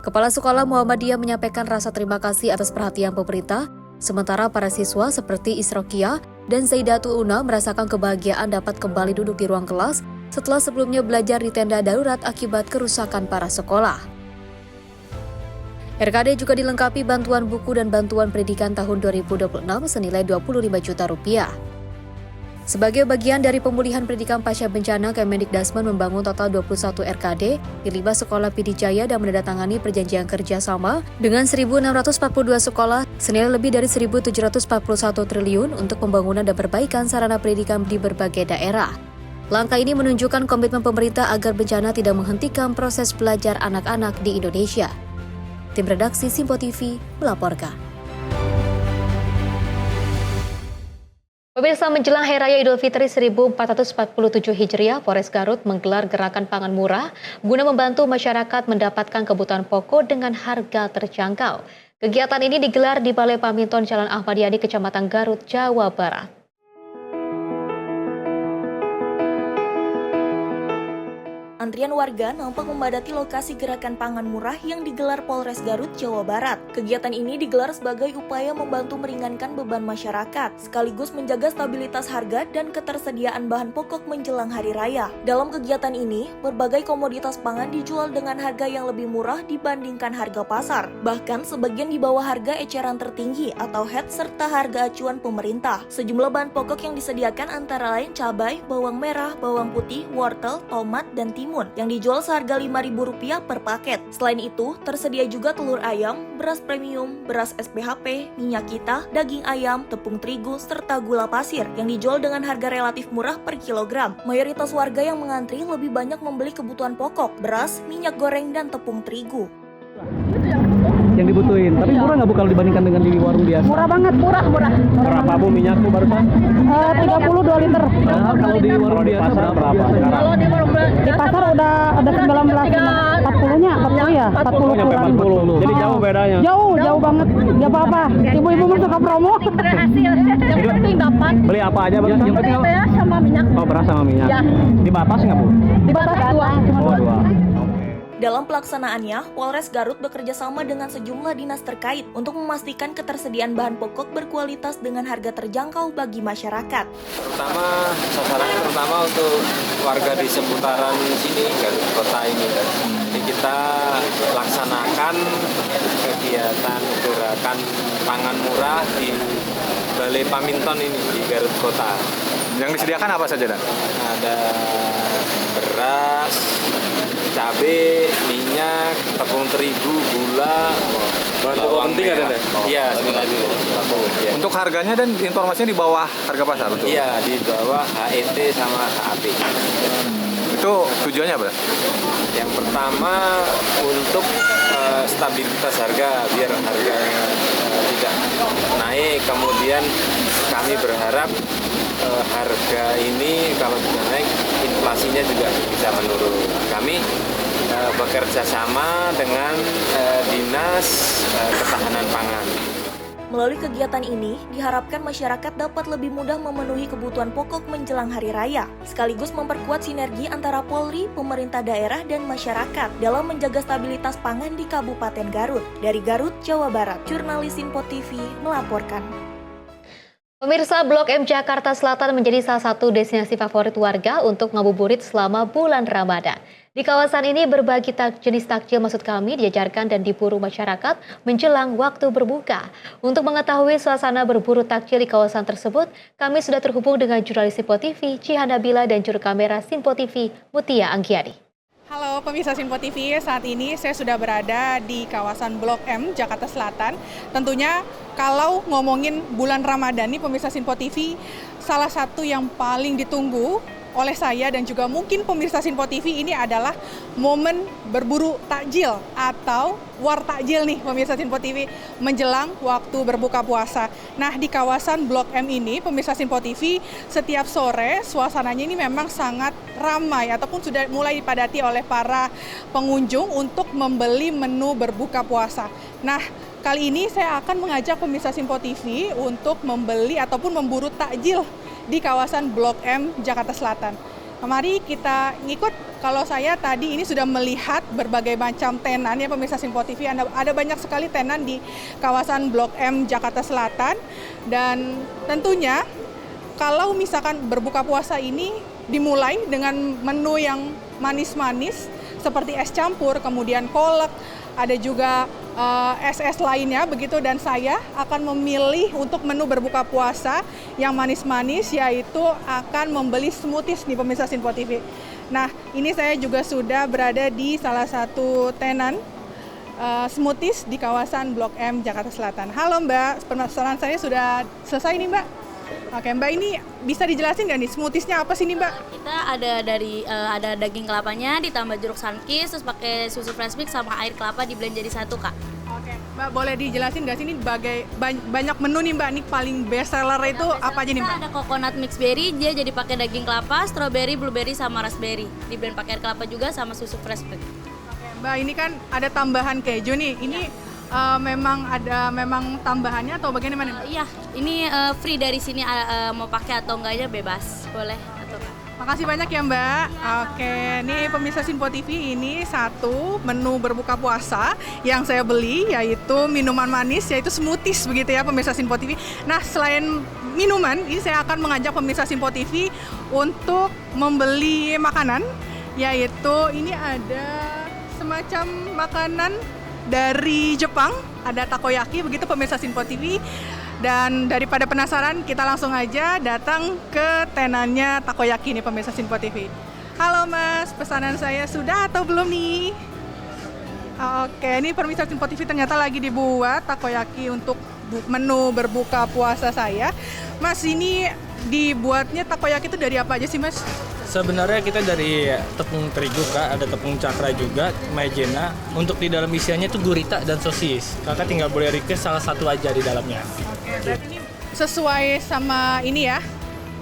Kepala Sekolah Muhammadiyah menyampaikan rasa terima kasih atas perhatian pemerintah, sementara para siswa seperti Isrokia dan Zaidatul Una merasakan kebahagiaan dapat kembali duduk di ruang kelas setelah sebelumnya belajar di tenda darurat akibat kerusakan para sekolah. RKD juga dilengkapi bantuan buku dan bantuan pendidikan tahun 2026 senilai 25 juta rupiah. Sebagai bagian dari pemulihan pendidikan pasca bencana, Kemendikdasmen membangun total 21 RKD di 5 sekolah Pidijaya dan menandatangani perjanjian kerjasama dengan 1.642 sekolah senilai lebih dari 1.741 triliun untuk pembangunan dan perbaikan sarana pendidikan di berbagai daerah. Langkah ini menunjukkan komitmen pemerintah agar bencana tidak menghentikan proses belajar anak-anak di Indonesia. Tim redaksi Simpo TV melaporkan. Pemirsa, menjelang Hari Raya Idul Fitri 1447 Hijriah, Polres Garut menggelar gerakan pangan murah guna membantu masyarakat mendapatkan kebutuhan pokok dengan harga terjangkau. Kegiatan ini digelar di Balai Paminton Jalan Ahmad Yani, Kecamatan Garut, Jawa Barat. Antrian warga nampak memadati lokasi gerakan pangan murah yang digelar Polres Garut, Jawa Barat. Kegiatan ini digelar sebagai upaya membantu meringankan beban masyarakat, sekaligus menjaga stabilitas harga dan ketersediaan bahan pokok menjelang Hari Raya. Dalam kegiatan ini, berbagai komoditas pangan dijual dengan harga yang lebih murah dibandingkan harga pasar. Bahkan sebagian di bawah harga eceran tertinggi atau HET serta harga acuan pemerintah. Sejumlah bahan pokok yang disediakan antara lain cabai, bawang merah, bawang putih, wortel, tomat, dan timun. timun yang dijual seharga Rp5.000 per paket. Selain itu, tersedia juga telur ayam, beras premium, beras SPHP, minyak kita, daging ayam, tepung terigu, serta gula pasir yang dijual dengan harga relatif murah per kilogram. Mayoritas warga yang mengantri lebih banyak membeli kebutuhan pokok, beras, minyak goreng, dan tepung terigu. Yang dibutuhin, tapi murah nggak Bu kalau dibandingkan dengan di warung biasa? Murah banget, murah. Berapa Bu minyak Bu barusan? 32 liter. Nah, kalau di warung biasa berapa? Kalau di pasar udah 19, 40-nya, 40 ya, 40 kurang. 40. Jadi jauh bedanya. Jauh banget. Gak apa-apa. Ibu-ibu mah suka promo. Berhasil. Yang penting dapat. Beli apa aja barusan? Yang penting beras sama minyak. Oh, beras sama minyak. Ya. Dibatas nggak Bu? Dibatas 2. Oh, 2. Dalam pelaksanaannya, Polres Garut bekerja sama dengan sejumlah dinas terkait untuk memastikan ketersediaan bahan pokok berkualitas dengan harga terjangkau bagi masyarakat. Terutama untuk warga di seputaran sini, Garut Kota ini. Jadi kita laksanakan kegiatan gerakan pangan murah di Balai Paminton ini di Garut Kota. Yang disediakan apa saja, Dan? Ada beras, cabai, minyak, tepung terigu, gula, bahan penting ada, Dan? Iya, sebenarnya. Untuk harganya dan informasinya di bawah harga pasar, betul? Iya, di bawah HET sama HAP. Itu tujuannya apa? Yang pertama untuk stabilitas harga, biar harga tidak naik. Kemudian kami berharap harga ini kalau sudah naik, inflasinya juga bisa menurun. Kami bekerja sama dengan Dinas Ketahanan Pangan. Melalui kegiatan ini, diharapkan masyarakat dapat lebih mudah memenuhi kebutuhan pokok menjelang Hari Raya, sekaligus memperkuat sinergi antara Polri, pemerintah daerah, dan masyarakat dalam menjaga stabilitas pangan di Kabupaten Garut. Dari Garut, Jawa Barat, jurnalis Simpo TV melaporkan. Pemirsa, Blok M Jakarta Selatan menjadi salah satu destinasi favorit warga untuk ngabuburit selama bulan Ramadan. Di kawasan ini berbagai jenis takjil maksud kami dijajarkan dan diburu masyarakat menjelang waktu berbuka. Untuk mengetahui suasana berburu takjil di kawasan tersebut, kami sudah terhubung dengan jurnalis Simpo TV, Cihan Nabila, dan juru kamera Simpo TV, Mutia Anggiani. Halo pemirsa Simpo TV, saat ini saya sudah berada di kawasan Blok M, Jakarta Selatan. Tentunya kalau ngomongin bulan Ramadan nih pemirsa Simpo TV, salah satu yang paling ditunggu oleh saya dan juga mungkin pemirsa Simpo TV ini adalah momen berburu takjil atau war takjil nih pemirsa Simpo TV menjelang waktu berbuka puasa. Nah, di kawasan Blok M ini pemirsa Simpo TV setiap sore suasananya ini memang sangat ramai ataupun sudah mulai dipadati oleh para pengunjung untuk membeli menu berbuka puasa. Nah, kali ini saya akan mengajak pemirsa Simpo TV untuk membeli ataupun memburu takjil di kawasan Blok M, Jakarta Selatan. Mari kita ngikut. Kalau saya tadi ini sudah melihat berbagai macam tenan ya pemirsa Simpo TV. Ada banyak sekali tenan di kawasan Blok M, Jakarta Selatan. Dan tentunya kalau misalkan berbuka puasa ini dimulai dengan menu yang manis-manis seperti es campur, kemudian kolak, ada juga es-es lainnya begitu, dan saya akan memilih untuk menu berbuka puasa yang manis-manis, yaitu akan membeli smoothies nih pemirsa Simpo TV. Nah, ini saya juga sudah berada di salah satu tenan smoothies di kawasan Blok M, Jakarta Selatan. Halo Mbak, penasaran saya sudah selesai nih Mbak. Oke Mbak, ini bisa dijelasin nggak nih smoothiesnya apa sih nih Mbak? Kita ada ada daging kelapanya ditambah jeruk sunkist, terus pakai susu fresh mix sama air kelapa di blend jadi satu Kak. Oke Mbak, boleh dijelasin nggak sih ini banyak menu nih Mbak, ini paling best seller itu apa aja nih Mbak? Ada coconut mix berry, dia jadi pakai daging kelapa, strawberry, blueberry sama raspberry, di blend pakai air kelapa juga sama susu fresh mix. Oke Mbak, ini kan ada tambahan keju nih, ini memang tambahannya atau bagaimana? Iya, ini free dari sini, mau pakai atau enggaknya bebas, boleh atau enggak. Makasih banyak ya Mbak. Oke, nih pemirsa Simpo TV, ini satu menu berbuka puasa yang saya beli, yaitu minuman manis, yaitu smoothies begitu ya pemirsa Simpo TV. Nah, selain minuman, ini saya akan mengajak pemirsa Simpo TV untuk membeli makanan, yaitu ini ada semacam makanan dari Jepang, ada takoyaki begitu pemirsa Simpo TV. Dan daripada penasaran, kita langsung aja datang ke tenannya takoyaki nih pemirsa Simpo TV. Halo Mas, pesanan saya sudah atau belum nih? Oke, ini pemirsa Simpo TV ternyata lagi dibuat takoyaki untuk menu berbuka puasa saya. Mas, ini dibuatnya takoyaki itu dari apa aja sih Mas? Sebenarnya kita dari tepung terigu Kak, ada tepung cakra juga, maizena. Untuk di dalam isiannya itu gurita dan sosis. Kakak tinggal boleh request salah satu aja di dalamnya. Oke, berarti ini sesuai sama ini ya,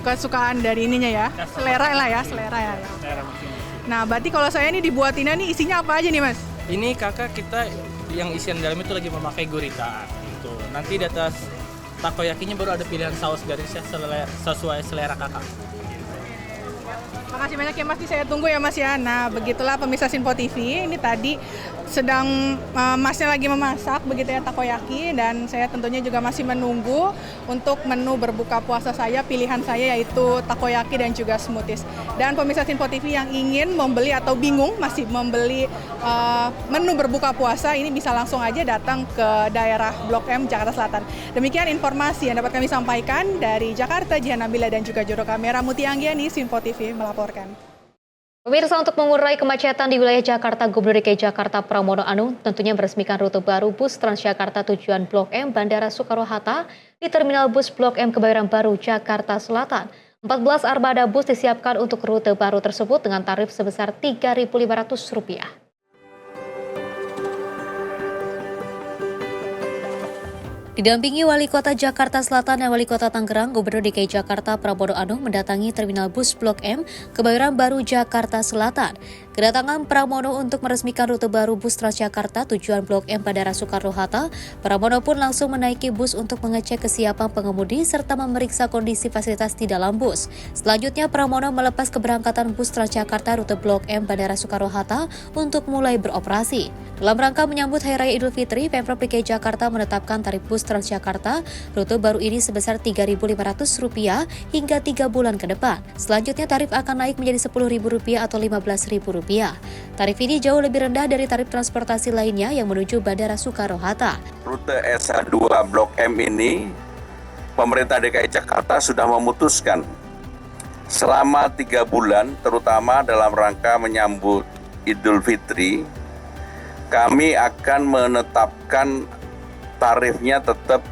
kesukaan dari ininya ya, selera lah ya, selera ya. Nah, berarti kalau saya ini dibuatinnya nih isinya apa aja nih Mas? Ini kakak kita yang isian dalam itu lagi memakai gurita. Gitu. Nanti di atas takoyakinya baru ada pilihan saus garisnya sesuai selera kakak. Makasih banyak ya Mas, saya tunggu ya Mas ya. Nah, begitulah pemirsa Simpo TV, ini tadi sedang Masnya lagi memasak begitu ya takoyaki, dan saya tentunya juga masih menunggu untuk menu berbuka puasa saya. Pilihan saya yaitu takoyaki dan juga smoothies. Dan pemirsa Simpo TV yang ingin membeli atau bingung masih membeli menu berbuka puasa, ini bisa langsung aja datang ke daerah Blok M, Jakarta Selatan. Demikian informasi yang dapat kami sampaikan dari Jakarta. Jihan Nabila dan juga juru kamera Muti Anggiani, Simpo TV melaporkan. Pemirsa, untuk mengurai kemacetan di wilayah Jakarta, Gubernur DKI Jakarta Pramono Anung tentunya meresmikan rute baru bus Transjakarta tujuan Blok M Bandara Soekarno-Hatta di Terminal Bus Blok M Kebayoran Baru, Jakarta Selatan. 14 armada bus disiapkan untuk rute baru tersebut dengan tarif sebesar Rp3.500. Didampingi Wali Kota Jakarta Selatan dan Wali Kota Tangerang, Gubernur DKI Jakarta Pramono Anung mendatangi Terminal Bus Blok M, Kebayoran Baru, Jakarta Selatan. Kedatangan Pramono untuk meresmikan rute baru bus Transjakarta tujuan Blok M Bandara Soekarno-Hatta, Pramono pun langsung menaiki bus untuk mengecek kesiapan pengemudi serta memeriksa kondisi fasilitas di dalam bus. Selanjutnya, Pramono melepas keberangkatan bus Transjakarta rute Blok M Bandara Soekarno-Hatta untuk mulai beroperasi. Dalam rangka menyambut Hari Raya Idul Fitri, Pemprov DKI Jakarta menetapkan tarif bus Transjakarta rute baru ini sebesar Rp3.500 hingga 3 bulan ke depan. Selanjutnya tarif akan naik menjadi Rp10.000 atau Rp15.000. Tarif ini jauh lebih rendah dari tarif transportasi lainnya yang menuju Bandara Soekarno-Hatta. Rute SA2 Blok M ini, pemerintah DKI Jakarta sudah memutuskan selama 3 bulan, terutama dalam rangka menyambut Idul Fitri, kami akan menetapkan tarifnya tetap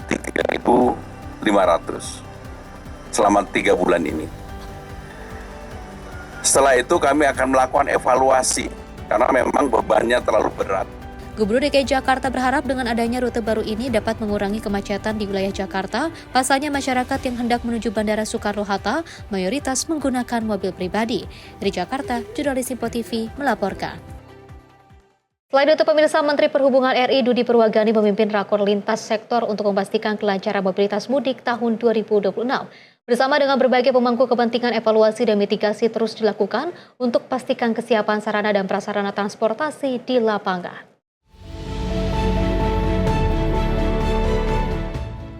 Rp3.500 selama 3 bulan ini. Setelah itu kami akan melakukan evaluasi karena memang bebannya terlalu berat. Gubernur DKI Jakarta berharap dengan adanya rute baru ini dapat mengurangi kemacetan di wilayah Jakarta. Pasalnya masyarakat yang hendak menuju Bandara Soekarno-Hatta mayoritas menggunakan mobil pribadi. Dari Jakarta, jurnalis Simpo TV melaporkan. Selain itu, pemirsa, Menteri Perhubungan RI Dudi Purwagani memimpin rakor lintas sektor untuk memastikan kelancaran mobilitas mudik tahun 2026. Bersama dengan berbagai pemangku kepentingan, evaluasi dan mitigasi terus dilakukan untuk pastikan kesiapan sarana dan prasarana transportasi di lapangan.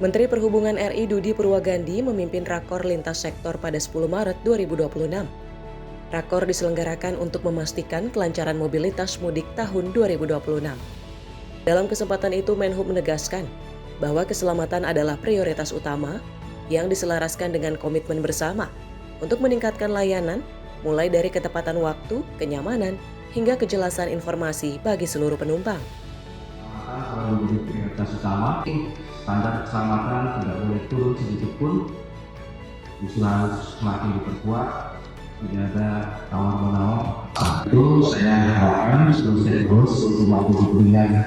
Menteri Perhubungan RI Dudi Purwagandi memimpin rakor lintas sektor pada 10 Maret 2026. Rakor diselenggarakan untuk memastikan kelancaran mobilitas mudik tahun 2026. Dalam kesempatan itu, Menhub menegaskan bahwa keselamatan adalah prioritas utama yang diselaraskan dengan komitmen bersama untuk meningkatkan layanan, mulai dari ketepatan waktu, kenyamanan, hingga kejelasan informasi bagi seluruh penumpang. Selalu menjadi prioritas utama, standar keselamatan tidak boleh turun sedikit pun, harus semakin diperkuat, tidak ada tawar-menawar. Itu saya harapkan seluruh terus untuk mampu diberikan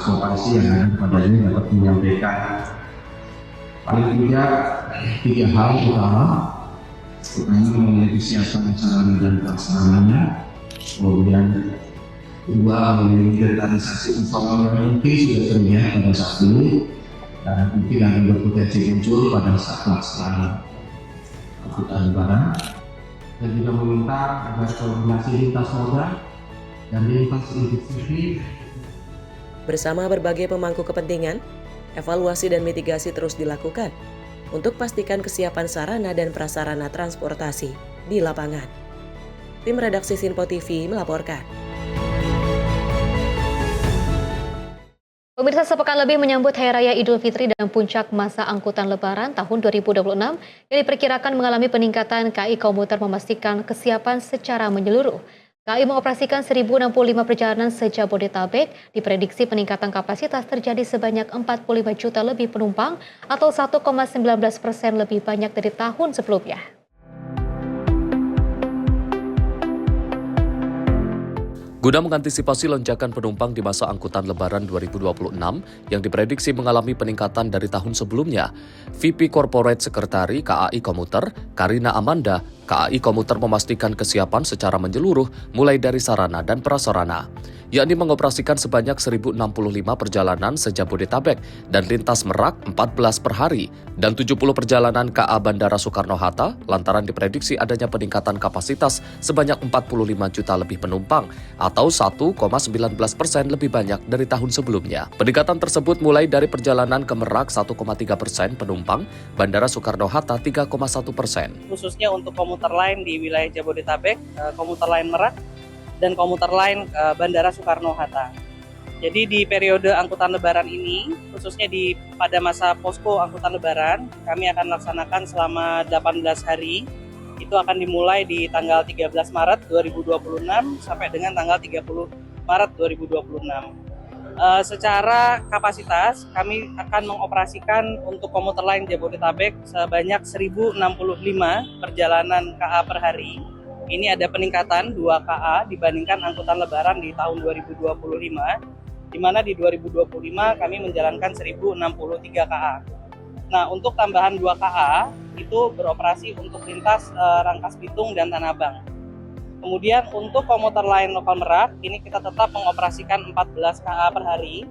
informasi yang ada pada ini dapat menyampaikan paling tidak 3 hal utama, pertama mengenai kesiapan sarana dan prasarananya, kemudian 2 mengenai digitalisasi informasi yang mungkin sudah terlihat pada saat ini dan mungkin akan berpotensi muncul pada saat pelaksanaan angkutan lebaran, dan juga meminta agar koordinasi lintas moda dan lintas individu. Bersama berbagai pemangku kepentingan, evaluasi dan mitigasi terus dilakukan untuk pastikan kesiapan sarana dan prasarana transportasi di lapangan. Tim redaksi Simpo TV melaporkan. Pemirsa, sepekan lebih menyambut Hari Raya Idul Fitri dan puncak masa angkutan Lebaran tahun 2026 yang diperkirakan mengalami peningkatan. KAI Komuter memastikan kesiapan secara menyeluruh. KAI mengoperasikan 1.065 perjalanan se-Jabodetabek. Diprediksi peningkatan kapasitas terjadi sebanyak 45 juta lebih penumpang atau 1,19% lebih banyak dari tahun sebelumnya. Guna mengantisipasi lonjakan penumpang di masa angkutan Lebaran 2026 yang diprediksi mengalami peningkatan dari tahun sebelumnya, VP Corporate Sekretari KAI Komuter, Karina Amanda, KAI Komuter memastikan kesiapan secara menyeluruh mulai dari sarana dan prasarana, yakni mengoperasikan sebanyak 1.065 perjalanan se-Jabodetabek dan lintas Merak 14 per hari dan 70 perjalanan KA Bandara Soekarno-Hatta lantaran diprediksi adanya peningkatan kapasitas sebanyak 45 juta lebih penumpang atau 1,19% lebih banyak dari tahun sebelumnya. Peningkatan tersebut mulai dari perjalanan ke Merak 1,3% penumpang, Bandara Soekarno-Hatta 3,1%. Khususnya untuk komuter lain di wilayah Jabodetabek, komuter lain Merak, dan komuter lain Bandara Soekarno-Hatta. Jadi di periode angkutan Lebaran ini, khususnya pada masa posko angkutan Lebaran, kami akan laksanakan selama 18 hari. Itu akan dimulai di tanggal 13 Maret 2026 sampai dengan tanggal 30 Maret 2026. Secara kapasitas, kami akan mengoperasikan untuk komuter lain Jabodetabek sebanyak 1.065 perjalanan KA per hari. Ini ada peningkatan 2 KA dibandingkan angkutan Lebaran di tahun 2025, di mana di 2025 kami menjalankan 1.063 KA. Nah, untuk tambahan 2 KA itu beroperasi untuk lintas Rangkas Bitung dan Tanah Abang. Kemudian untuk komuter lain lokal Merak, ini kita tetap mengoperasikan 14 KA per hari.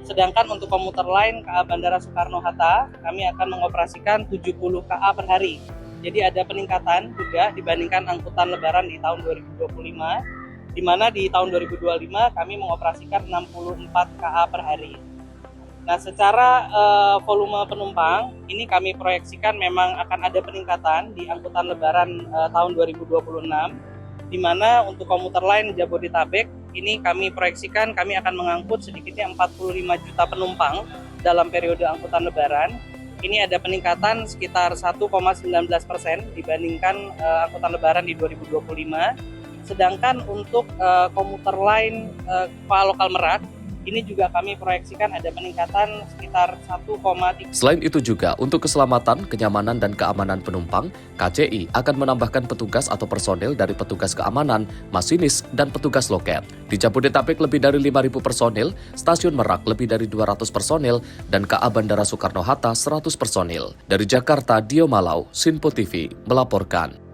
Sedangkan untuk komuter lain KA Bandara Soekarno-Hatta, kami akan mengoperasikan 70 KA per hari. Jadi ada peningkatan juga dibandingkan angkutan Lebaran di tahun 2025, di mana di tahun 2025 kami mengoperasikan 64 KA per hari. Nah, secara volume penumpang, ini kami proyeksikan memang akan ada peningkatan di angkutan Lebaran tahun 2026, di mana untuk komuter lain Jabodetabek, ini kami proyeksikan kami akan mengangkut sedikitnya 45 juta penumpang dalam periode angkutan Lebaran. Ini ada peningkatan sekitar 1,19% dibandingkan angkutan Lebaran di 2025. Sedangkan untuk komuter lain lokal Merak, ini juga kami proyeksikan ada peningkatan sekitar 1,3. Selain itu juga, untuk keselamatan, kenyamanan, dan keamanan penumpang, KCI akan menambahkan petugas atau personel dari petugas keamanan, masinis, dan petugas loket. Di Jabodetabek lebih dari 5.000 personil, Stasiun Merak lebih dari 200 personil, dan KA Bandara Soekarno-Hatta 100 personil. Dari Jakarta, Dio Malau, Sinpo TV, melaporkan.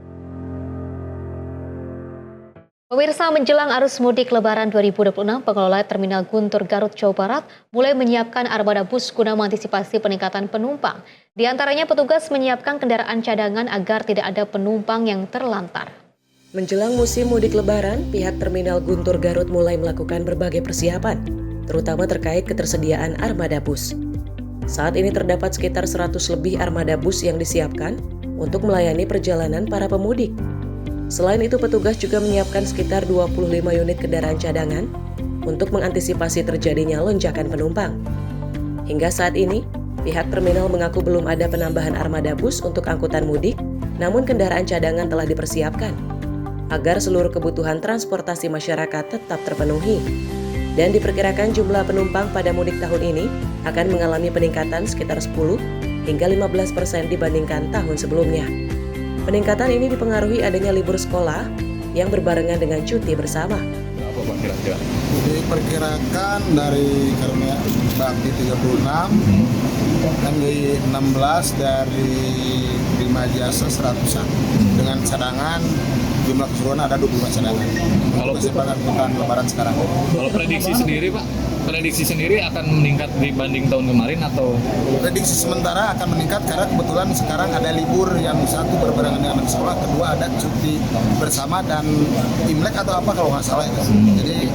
Pemirsa, menjelang arus mudik Lebaran 2026, pengelola Terminal Guntur Garut, Jawa Barat mulai menyiapkan armada bus guna mengantisipasi peningkatan penumpang. Di antaranya petugas menyiapkan kendaraan cadangan agar tidak ada penumpang yang terlantar. Menjelang musim mudik Lebaran, pihak Terminal Guntur Garut mulai melakukan berbagai persiapan, terutama terkait ketersediaan armada bus. Saat ini terdapat sekitar 100 lebih armada bus yang disiapkan untuk melayani perjalanan para pemudik. Selain itu, petugas juga menyiapkan sekitar 25 unit kendaraan cadangan untuk mengantisipasi terjadinya lonjakan penumpang. Hingga saat ini, pihak terminal mengaku belum ada penambahan armada bus untuk angkutan mudik, namun kendaraan cadangan telah dipersiapkan agar seluruh kebutuhan transportasi masyarakat tetap terpenuhi. Dan diperkirakan jumlah penumpang pada mudik tahun ini akan mengalami peningkatan sekitar 10 hingga 15% dibandingkan tahun sebelumnya. Peningkatan ini dipengaruhi adanya libur sekolah yang berbarengan dengan cuti bersama. Apa Pak kira-kira? Diperkirakan dari karena Bakti 36 dan di 16 dari Prima Jasa 101 dengan cadangan jumlah keseluruhan ada 25 cadangan. Kalau angkutan Lebaran sekarang. Kalau prediksi sendiri Pak, prediksi sendiri akan meningkat dibanding tahun kemarin atau? Prediksi sementara akan meningkat karena kebetulan sekarang ada libur yang satu berbarengan dengan sekolah, kedua ada cuti bersama dan Imlek atau apa kalau nggak salah. Jadi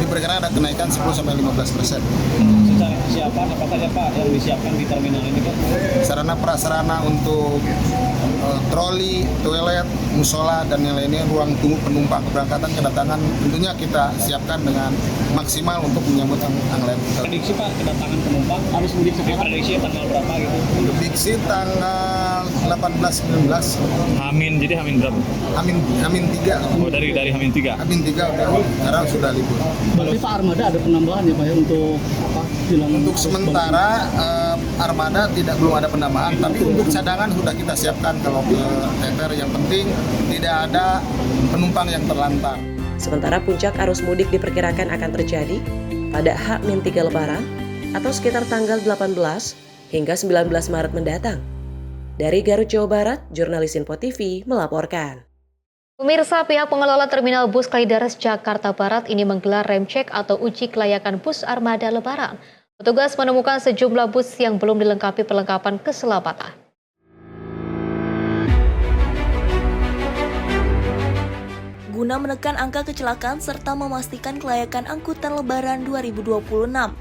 diperkirakan ada kenaikan 10-15%. Secara persiapan apa saja Pak yang disiapkan di terminal ini Pak? Sarana prasarana untuk troli, toilet, musola, dan yang lainnya, ruang tunggu penumpang keberangkatan kedatangan tentunya kita siapkan dengan maksimal untuk menyambut angkutan. Prediksi Pak, kedatangan penumpang harus mudik prediksi tanggal berapa gitu? Prediksi tanggal 18-19. Jadi Hamin berapa? Hamin 3. Oh, dari Hamin 3. Hamin 3 sekarang sudah libur. Berarti Pak armada ada penambahan ya Pak ya untuk apa? Untuk sementara armada belum ada penambahan, tapi untuk cadangan sudah kita siapkan kalau ke TTR. Yang penting tidak ada penumpang yang terlantar. Sementara puncak arus mudik diperkirakan akan terjadi pada H-3 Lebaran atau sekitar tanggal 18 hingga 19 Maret mendatang. Dari Garut, Jawa Barat, jurnalis Info TV melaporkan. Pemirsa, pihak pengelola Terminal Bus Kalideres Jakarta Barat ini menggelar rem cek atau uji kelayakan bus armada Lebaran. Petugas menemukan sejumlah bus yang belum dilengkapi perlengkapan keselamatan. Guna menekan angka kecelakaan serta memastikan kelayakan angkutan Lebaran 2026,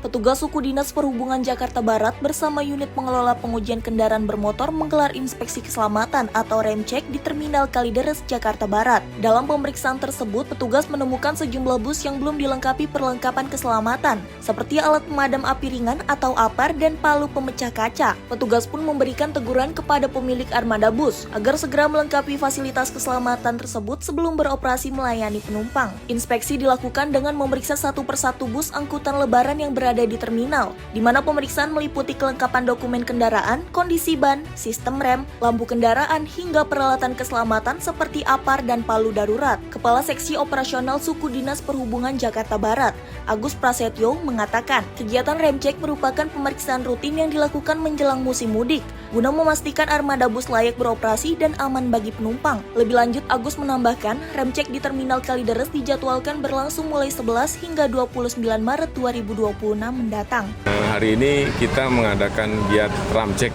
petugas Suku Dinas Perhubungan Jakarta Barat bersama unit pengelola pengujian kendaraan bermotor menggelar inspeksi keselamatan atau rem cek di Terminal Kalideres Jakarta Barat. Dalam pemeriksaan tersebut, petugas menemukan sejumlah bus yang belum dilengkapi perlengkapan keselamatan, seperti alat pemadam api ringan atau APAR dan palu pemecah kaca. Petugas pun memberikan teguran kepada pemilik armada bus agar segera melengkapi fasilitas keselamatan tersebut sebelum beroperasi melayani penumpang. Inspeksi dilakukan dengan memeriksa satu persatu bus angkutan Lebaran yang berada di terminal, di mana pemeriksaan meliputi kelengkapan dokumen kendaraan, kondisi ban, sistem rem, lampu kendaraan, hingga peralatan keselamatan seperti APAR dan palu darurat. Kepala Seksi Operasional Suku Dinas Perhubungan Jakarta Barat, Agus Prasetyo, mengatakan kegiatan rem cek merupakan pemeriksaan rutin yang dilakukan menjelang musim mudik, guna memastikan armada bus layak beroperasi dan aman bagi penumpang. Lebih lanjut, Agus menambahkan, rem cek di Terminal Kalideres dijadwalkan berlangsung mulai 11 hingga 29 Maret 2026 mendatang. Hari ini kita mengadakan giat ram cek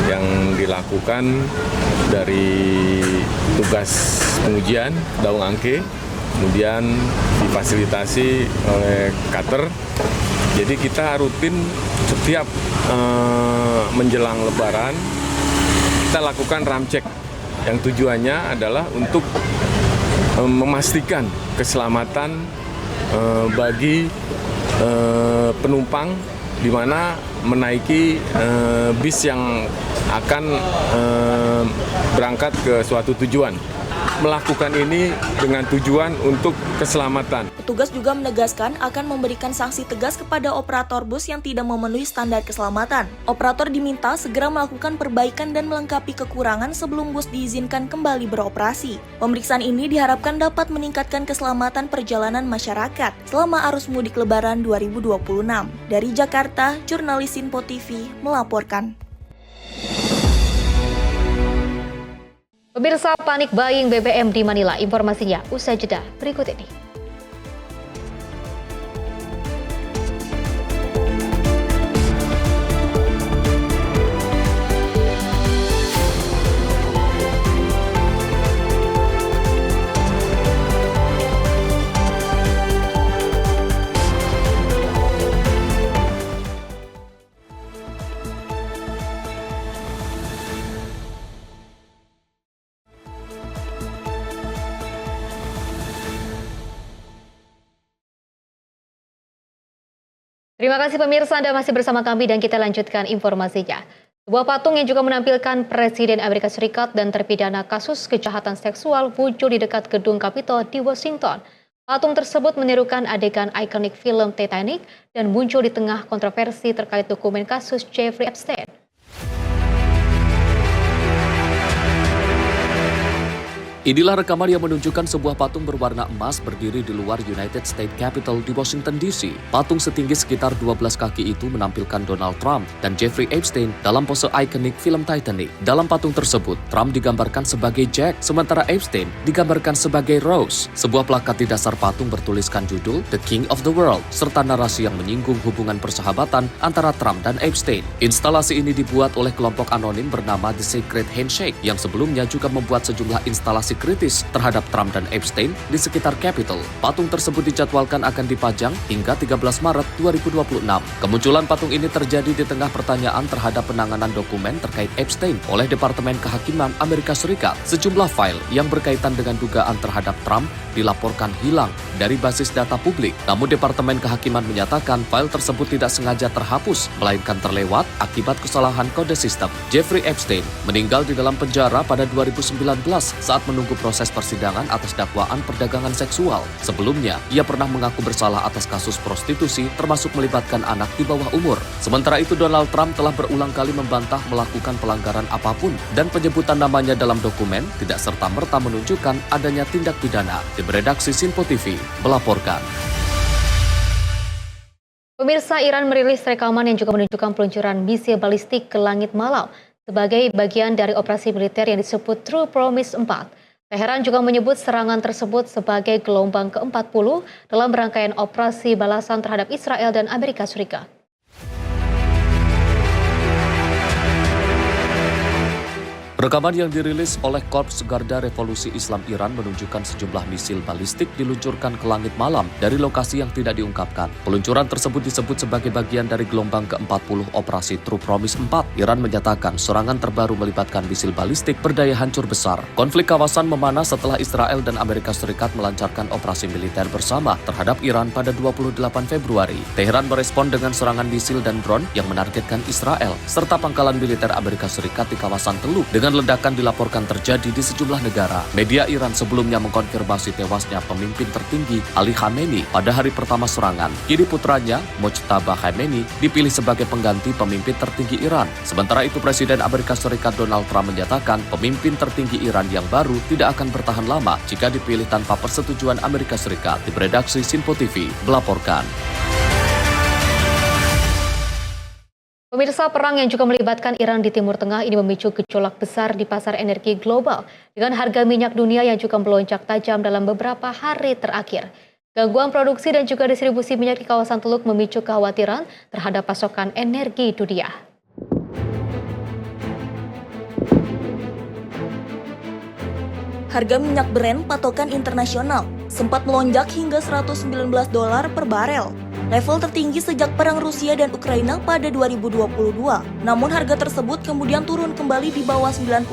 yang dilakukan dari tugas pengujian Daung Angke, kemudian difasilitasi oleh Cutter. Jadi kita rutin setiap menjelang Lebaran kita lakukan ram cek yang tujuannya adalah untuk memastikan keselamatan bagi penumpang di mana menaiki bis yang akan berangkat ke suatu tujuan. Melakukan ini dengan tujuan untuk keselamatan. Petugas juga menegaskan akan memberikan sanksi tegas kepada operator bus yang tidak memenuhi standar keselamatan. Operator diminta segera melakukan perbaikan dan melengkapi kekurangan sebelum bus diizinkan kembali beroperasi. Pemeriksaan ini diharapkan dapat meningkatkan keselamatan perjalanan masyarakat selama arus mudik Lebaran 2026. Dari Jakarta, jurnalis Info TV melaporkan. Pemirsa, panik buying BBM di Manila, informasinya usai jeda berikut ini. Terima kasih pemirsa, Anda masih bersama kami dan kita lanjutkan informasinya. Sebuah patung yang juga menampilkan Presiden Amerika Serikat dan terpidana kasus kejahatan seksual muncul di dekat gedung Capitol di Washington. Patung tersebut menirukan adegan ikonik film Titanic dan muncul di tengah kontroversi terkait dokumen kasus Jeffrey Epstein. Inilah rekaman yang menunjukkan sebuah patung berwarna emas berdiri di luar United States Capitol di Washington DC. Patung setinggi sekitar 12 kaki itu menampilkan Donald Trump dan Jeffrey Epstein dalam pose ikonik film Titanic. Dalam patung tersebut, Trump digambarkan sebagai Jack, sementara Epstein digambarkan sebagai Rose. Sebuah plakat di dasar patung bertuliskan judul The King of the World, serta narasi yang menyinggung hubungan persahabatan antara Trump dan Epstein. Instalasi ini dibuat oleh kelompok anonim bernama The Secret Handshake, yang sebelumnya juga membuat sejumlah instalasi kritis terhadap Trump dan Epstein di sekitar Capitol. Patung tersebut dijadwalkan akan dipajang hingga 13 Maret 2026. Kemunculan patung ini terjadi di tengah pertanyaan terhadap penanganan dokumen terkait Epstein oleh Departemen Kehakiman Amerika Serikat. Sejumlah file yang berkaitan dengan dugaan terhadap Trump dilaporkan hilang dari basis data publik. Namun Departemen Kehakiman menyatakan file tersebut tidak sengaja terhapus, melainkan terlewat akibat kesalahan kode sistem. Jeffrey Epstein meninggal di dalam penjara pada 2019 saat menunggu proses persidangan atas dakwaan perdagangan seksual. Sebelumnya, ia pernah mengaku bersalah atas kasus prostitusi termasuk melibatkan anak di bawah umur. Sementara itu, Donald Trump telah berulang kali membantah melakukan pelanggaran apapun dan penyebutan namanya dalam dokumen tidak serta-merta menunjukkan adanya tindak pidana. Tim redaksi Sinpo TV melaporkan. Pemirsa, Iran merilis rekaman yang juga menunjukkan peluncuran misil balistik ke langit malam sebagai bagian dari operasi militer yang disebut True Promise 4. Teheran juga menyebut serangan tersebut sebagai gelombang ke-40 dalam rangkaian operasi balasan terhadap Israel dan Amerika Serikat. Rekaman yang dirilis oleh Korps Garda Revolusi Islam Iran menunjukkan sejumlah misil balistik diluncurkan ke langit malam dari lokasi yang tidak diungkapkan. Peluncuran tersebut disebut sebagai bagian dari gelombang ke-40 operasi True Promise 4. Iran menyatakan serangan terbaru melibatkan misil balistik berdaya hancur besar. Konflik kawasan memanas setelah Israel dan Amerika Serikat melancarkan operasi militer bersama terhadap Iran pada 28 Februari. Teheran merespon dengan serangan misil dan drone yang menargetkan Israel serta pangkalan militer Amerika Serikat di kawasan Teluk dengan ledakan dilaporkan terjadi di sejumlah negara. Media Iran sebelumnya mengkonfirmasi tewasnya pemimpin tertinggi Ali Khamenei pada hari pertama serangan. Kini putranya, Mojtaba Khamenei, dipilih sebagai pengganti pemimpin tertinggi Iran. Sementara itu, Presiden Amerika Serikat Donald Trump menyatakan pemimpin tertinggi Iran yang baru tidak akan bertahan lama jika dipilih tanpa persetujuan Amerika Serikat. Tim redaksi Sinpo TV melaporkan. Pemirsa, perang yang juga melibatkan Iran di Timur Tengah ini memicu gejolak besar di pasar energi global dengan harga minyak dunia yang juga melonjak tajam dalam beberapa hari terakhir. Gangguan produksi dan juga distribusi minyak di kawasan Teluk memicu kekhawatiran terhadap pasokan energi dunia. Harga minyak Brent patokan internasional sempat melonjak hingga $119 per barel. Level tertinggi sejak perang Rusia dan Ukraina pada 2022. Namun harga tersebut kemudian turun kembali di bawah $90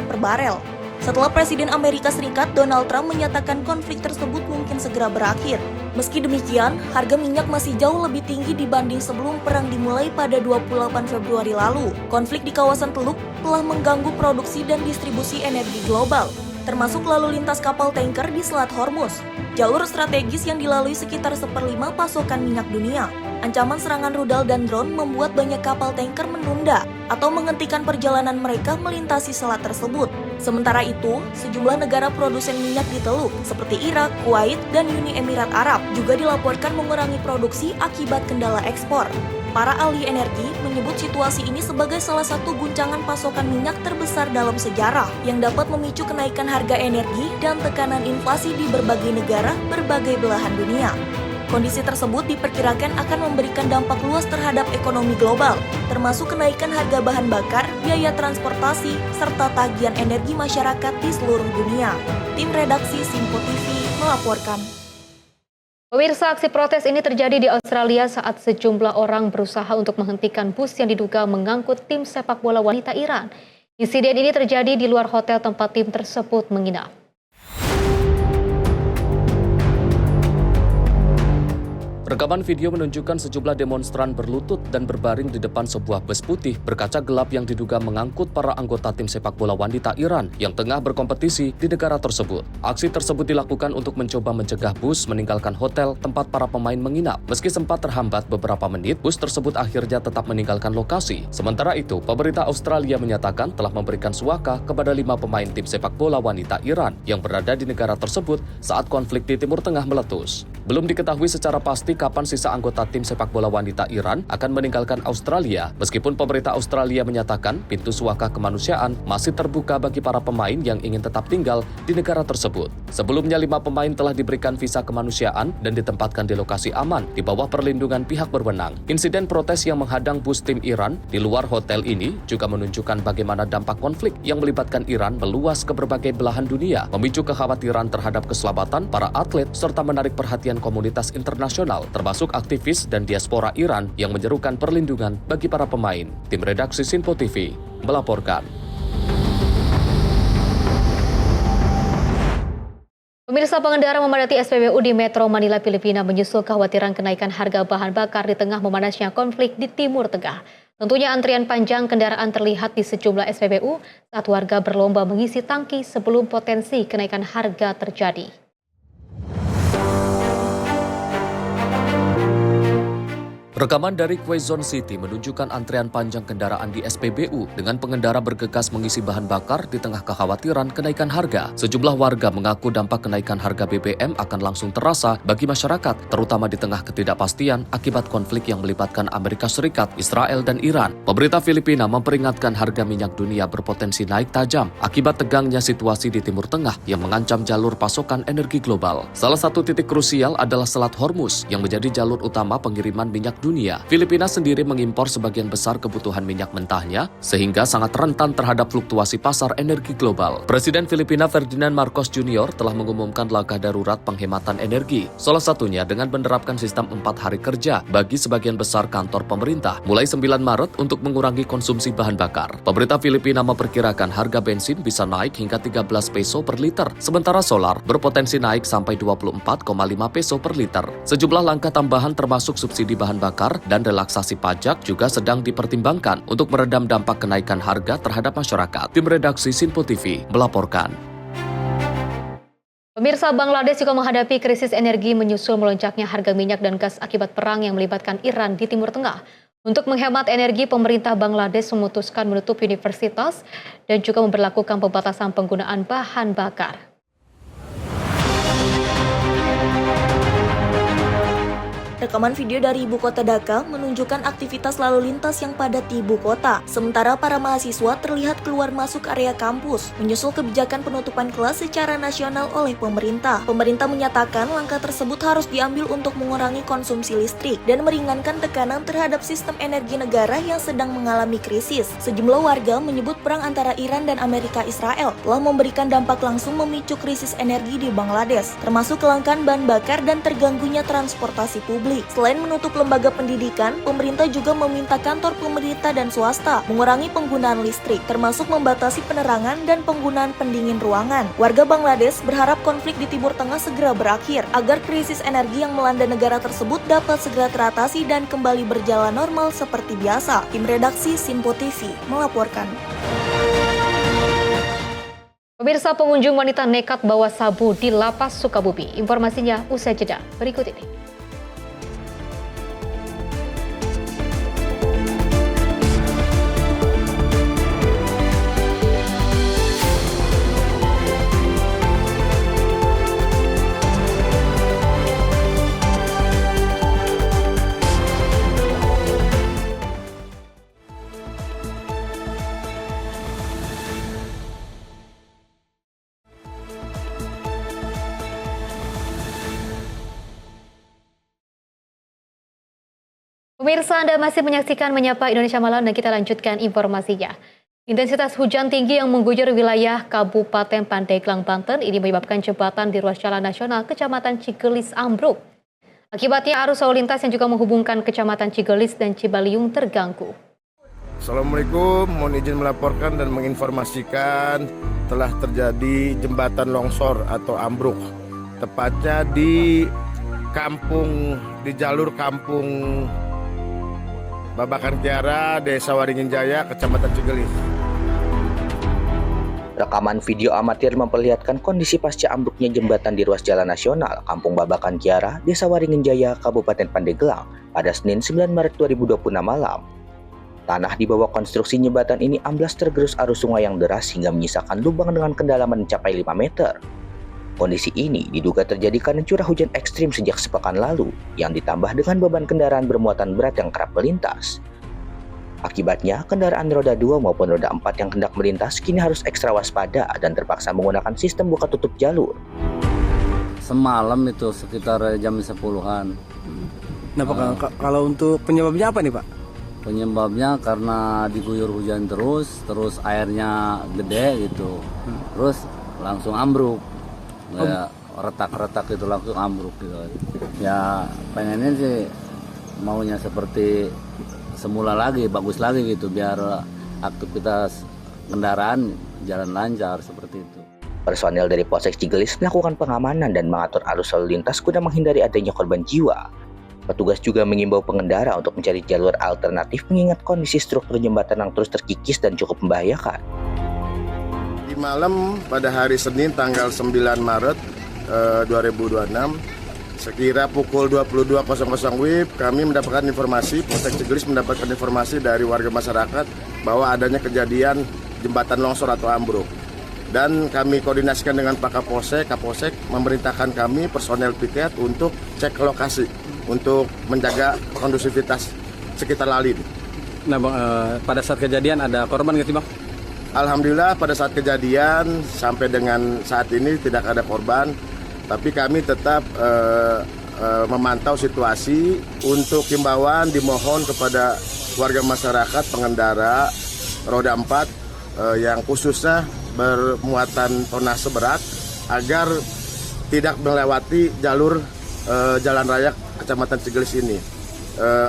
per barel. Setelah Presiden Amerika Serikat Donald Trump menyatakan konflik tersebut mungkin segera berakhir. Meski demikian, harga minyak masih jauh lebih tinggi dibanding sebelum perang dimulai pada 28 Februari lalu. Konflik di kawasan Teluk telah mengganggu produksi dan distribusi energi global, termasuk lalu lintas kapal tanker di Selat Hormuz, jalur strategis yang dilalui sekitar 1/5 pasokan minyak dunia. Ancaman serangan rudal dan drone membuat banyak kapal tanker menunda atau menghentikan perjalanan mereka melintasi selat tersebut. Sementara itu, sejumlah negara produsen minyak di Teluk seperti Irak, Kuwait, dan Uni Emirat Arab juga dilaporkan mengurangi produksi akibat kendala ekspor. Para ahli energi menyebut situasi ini sebagai salah satu guncangan pasokan minyak terbesar dalam sejarah yang dapat memicu kenaikan harga energi dan tekanan inflasi di berbagai negara berbagai belahan dunia. Kondisi tersebut diperkirakan akan memberikan dampak luas terhadap ekonomi global, termasuk kenaikan harga bahan bakar, biaya transportasi, serta tagihan energi masyarakat di seluruh dunia. Tim redaksi Sinpo TV melaporkan. Pemirsa, aksi protes ini terjadi di Australia saat sejumlah orang berusaha untuk menghentikan bus yang diduga mengangkut tim sepak bola wanita Iran. Insiden ini terjadi di luar hotel tempat tim tersebut menginap. Rekaman video menunjukkan sejumlah demonstran berlutut dan berbaring di depan sebuah bus putih berkaca gelap yang diduga mengangkut para anggota tim sepak bola wanita Iran yang tengah berkompetisi di negara tersebut. Aksi tersebut dilakukan untuk mencoba mencegah bus meninggalkan hotel tempat para pemain menginap. Meski sempat terhambat beberapa menit, bus tersebut akhirnya tetap meninggalkan lokasi. Sementara itu, pemerintah Australia menyatakan telah memberikan suaka kepada 5 pemain tim sepak bola wanita Iran yang berada di negara tersebut saat konflik di Timur Tengah meletus. Belum diketahui secara pasti kapan sisa anggota tim sepak bola wanita Iran akan meninggalkan Australia, meskipun pemerintah Australia menyatakan pintu suaka kemanusiaan masih terbuka bagi para pemain yang ingin tetap tinggal di negara tersebut. Sebelumnya 5 pemain telah diberikan visa kemanusiaan dan ditempatkan di lokasi aman di bawah perlindungan pihak berwenang. Insiden protes yang menghadang bus tim Iran di luar hotel ini juga menunjukkan bagaimana dampak konflik yang melibatkan Iran meluas ke berbagai belahan dunia, memicu kekhawatiran terhadap keselamatan para atlet serta menarik perhatian komunitas internasional, termasuk aktivis dan diaspora Iran yang menyerukan perlindungan bagi para pemain. Tim redaksi Sinpo TV melaporkan. Pemirsa, pengendara memadati SPBU di Metro Manila, Filipina menyusul kekhawatiran kenaikan harga bahan bakar di tengah memanasnya konflik di Timur Tengah. Tentunya antrian panjang kendaraan terlihat di sejumlah SPBU saat warga berlomba mengisi tangki sebelum potensi kenaikan harga terjadi. Rekaman dari Quezon City menunjukkan antrian panjang kendaraan di SPBU dengan pengendara bergegas mengisi bahan bakar di tengah kekhawatiran kenaikan harga. Sejumlah warga mengaku dampak kenaikan harga BBM akan langsung terasa bagi masyarakat, terutama di tengah ketidakpastian akibat konflik yang melibatkan Amerika Serikat, Israel, dan Iran. Pemerintah Filipina memperingatkan harga minyak dunia berpotensi naik tajam akibat tegangnya situasi di Timur Tengah yang mengancam jalur pasokan energi global. Salah satu titik krusial adalah Selat Hormuz yang menjadi jalur utama pengiriman minyak dunia. Filipina sendiri mengimpor sebagian besar kebutuhan minyak mentahnya, sehingga sangat rentan terhadap fluktuasi pasar energi global. Presiden Filipina Ferdinand Marcos Jr. telah mengumumkan langkah darurat penghematan energi, salah satunya dengan menerapkan sistem 4 hari kerja bagi sebagian besar kantor pemerintah, mulai 9 Maret untuk mengurangi konsumsi bahan bakar. Pemerintah Filipina memperkirakan harga bensin bisa naik hingga 13 peso per liter, sementara solar berpotensi naik sampai 24,5 peso per liter. Sejumlah langkah tambahan termasuk subsidi bahan bakar dan relaksasi pajak juga sedang dipertimbangkan untuk meredam dampak kenaikan harga terhadap masyarakat. Tim redaksi Sinpo TV melaporkan. Pemirsa, Bangladesh juga menghadapi krisis energi menyusul melonjaknya harga minyak dan gas akibat perang yang melibatkan Iran di Timur Tengah. Untuk menghemat energi, pemerintah Bangladesh memutuskan menutup universitas dan juga memberlakukan pembatasan penggunaan bahan bakar. Rekaman video dari ibu kota Dhaka menunjukkan aktivitas lalu lintas yang padat di ibu kota. Sementara para mahasiswa terlihat keluar masuk area kampus, menyusul kebijakan penutupan kelas secara nasional oleh pemerintah. Pemerintah menyatakan langkah tersebut harus diambil untuk mengurangi konsumsi listrik dan meringankan tekanan terhadap sistem energi negara yang sedang mengalami krisis. Sejumlah warga menyebut perang antara Iran dan Amerika Israel telah memberikan dampak langsung memicu krisis energi di Bangladesh, termasuk kelangkaan bahan bakar dan terganggunya transportasi publik. Selain menutup lembaga pendidikan, pemerintah juga meminta kantor pemerintah dan swasta mengurangi penggunaan listrik, termasuk membatasi penerangan dan penggunaan pendingin ruangan. Warga Bangladesh berharap konflik di Timur Tengah segera berakhir, agar krisis energi yang melanda negara tersebut dapat segera teratasi dan kembali berjalan normal seperti biasa. Tim redaksi Sinpo TV melaporkan. Pemirsa, pengunjung wanita nekat bawa sabu di Lapas Sukabumi. Informasinya usai jeda berikut ini. Pemirsa, Anda masih menyaksikan Menyapa Indonesia Malam dan kita lanjutkan informasinya. Intensitas hujan tinggi yang mengguyur wilayah Kabupaten Pandeglang, Banten ini menyebabkan jembatan di ruas jalan nasional Kecamatan Cigelis ambruk. Akibatnya arus lalu lintas yang juga menghubungkan Kecamatan Cigelis dan Cibaliung terganggu. Assalamualaikum, mohon izin melaporkan dan menginformasikan telah terjadi jembatan longsor atau ambruk. Tepatnya di jalur kampung Babakan Kiara, Desa Waringin Jaya, Kecamatan Cigelis. Rekaman video amatir memperlihatkan kondisi pasca ambruknya jembatan di ruas jalan nasional Kampung Babakan Kiara, Desa Waringin Jaya, Kabupaten Pandeglang pada Senin 9 Maret 2026 malam. Tanah di bawah konstruksi jembatan ini amblas tergerus arus sungai yang deras hingga menyisakan lubang dengan kedalaman mencapai 5 meter. Kondisi ini diduga terjadi karena curah hujan ekstrim sejak sepekan lalu yang ditambah dengan beban kendaraan bermuatan berat yang kerap melintas. Akibatnya, kendaraan roda 2 maupun roda 4 yang hendak melintas kini harus ekstra waspada dan terpaksa menggunakan sistem buka tutup jalur. Semalam itu sekitar jam 10-an. Nah, Pak, kalau untuk penyebabnya apa nih, Pak? Penyebabnya karena diguyur hujan terus airnya gede gitu. Terus langsung ambruk. Kayak retak-retak itu langsung ambruk gitu. Ya pengennya sih maunya seperti semula lagi, bagus lagi gitu biar aktivitas kendaraan jalan lancar seperti itu. Personel dari Polsek Cigelis melakukan pengamanan dan mengatur arus lalu lintas guna menghindari adanya korban jiwa. Petugas juga mengimbau pengendara untuk mencari jalur alternatif mengingat kondisi struktur jembatan yang terus terkikis dan cukup membahayakan. Di malam pada hari Senin tanggal 9 Maret 2026 sekira pukul 22.00 WIB kami mendapatkan informasi, Polsek Cigelis mendapatkan informasi dari warga masyarakat bahwa adanya kejadian jembatan longsor atau ambruk. Dan kami koordinasikan dengan Pak Kapolsek memerintahkan kami personel piket untuk cek ke lokasi untuk menjaga kondusivitas sekitar lalin. Nah, Bang, pada saat kejadian ada korban nggak sih, Bang? Alhamdulillah pada saat kejadian sampai dengan saat ini tidak ada korban, tapi kami tetap memantau situasi. Untuk himbauan dimohon kepada warga masyarakat pengendara roda 4 yang khususnya bermuatan tonnase berat agar tidak melewati jalur jalan raya Kecamatan Cigelis ini,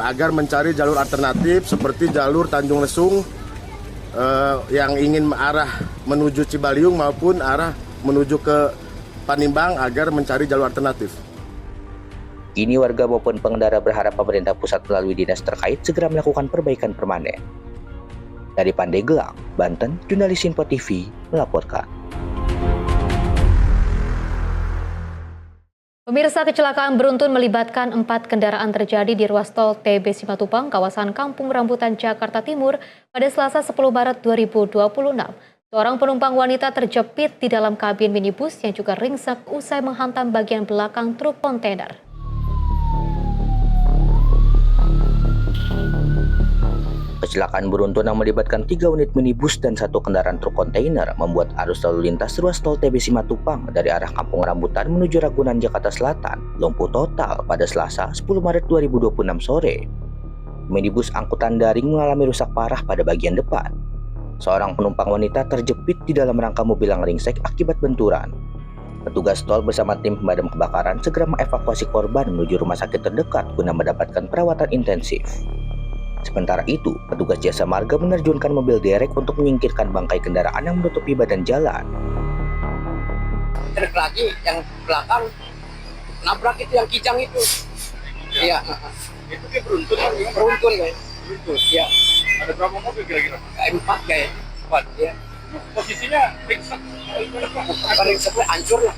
agar mencari jalur alternatif seperti jalur Tanjung Lesung yang ingin arah menuju Cibaliung maupun arah menuju ke Panimbang agar mencari jalur alternatif. Kini warga maupun pengendara berharap pemerintah pusat melalui dinas terkait segera melakukan perbaikan permanen. Dari Pandeglang, Banten, jurnalis Info TV melaporkan. Pemirsa, kecelakaan beruntun melibatkan 4 kendaraan terjadi di ruas tol TB Simatupang, kawasan Kampung Rambutan, Jakarta Timur pada Selasa 10 Maret 2026. Seorang penumpang wanita terjepit di dalam kabin minibus yang juga ringsek usai menghantam bagian belakang truk kontainer. Kecelakaan beruntun yang melibatkan 3 unit minibus dan 1 kendaraan truk kontainer membuat arus lalu lintas ruas tol TB Simatupang dari arah Kampung Rambutan menuju Ragunan, Jakarta Selatan lumpuh total pada Selasa 10 Maret 2026 sore. Minibus angkutan daring mengalami rusak parah pada bagian depan. Seorang penumpang wanita terjepit di dalam rangka mobil yang ringsek akibat benturan. Petugas tol bersama tim pemadam kebakaran segera mengevakuasi korban menuju rumah sakit terdekat guna mendapatkan perawatan intensif. Sementara itu, petugas jasa marga menerjunkan mobil derek untuk menyingkirkan bangkai kendaraan yang menutupi badan jalan. Truk lagi yang belakang nabrak itu yang kijang itu. Iya. Itu kayak beruntun kan? Beruntun kayak. Beruntun. Iya. Ada berapa mobil kira-kira? 4 kayak. 4 ya. Posisinya ringsek. Ringseknya hancur lah.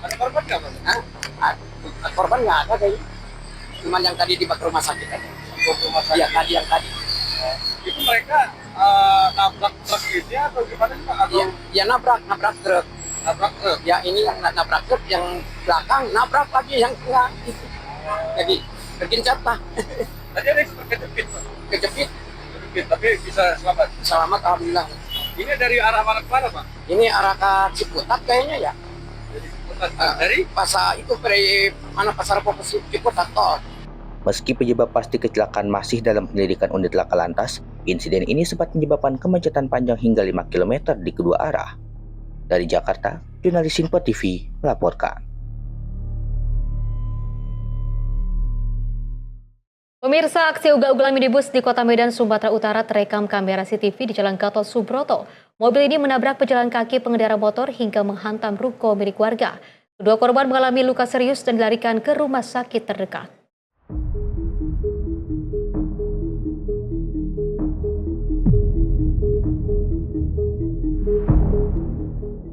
Ada korban nggak, Pak? Korban nggak ada kayaknya. Cuman yang tadi dibawa ke rumah sakit aja. Iya, tadi yang tadi. Itu mereka nabrak truk ini atau gimana sih, Pak? Iya, nabrak truk. Nabrak truk? Ya, ini yang nabrak truk, yang belakang nabrak lagi yang tengah itu. Jadi, terkincap lah. Tadi ada yang kejepit, Pak? Kejepit, tapi bisa selamat? Selamat, alhamdulillah. Ini dari arah mana ke mana, Pak? Ini arah ke Ciputat kayaknya ya. Dari Ciputat? Dari? Pasar itu, dari mana pasar Fokus Ciputat, tol. Meski penyebab pasti kecelakaan masih dalam penyelidikan unit laka lantas, insiden ini sempat menyebabkan kemacetan panjang hingga 5 km di kedua arah. Dari Jakarta, jurnalis Info TV melaporkan. Pemirsa, aksi ugal-ugalan minibus di Kota Medan, Sumatera Utara terekam kamera CCTV di Jalan Gatot Subroto. Mobil ini menabrak pejalan kaki pengendara motor hingga menghantam ruko milik warga. Kedua korban mengalami luka serius dan dilarikan ke rumah sakit terdekat.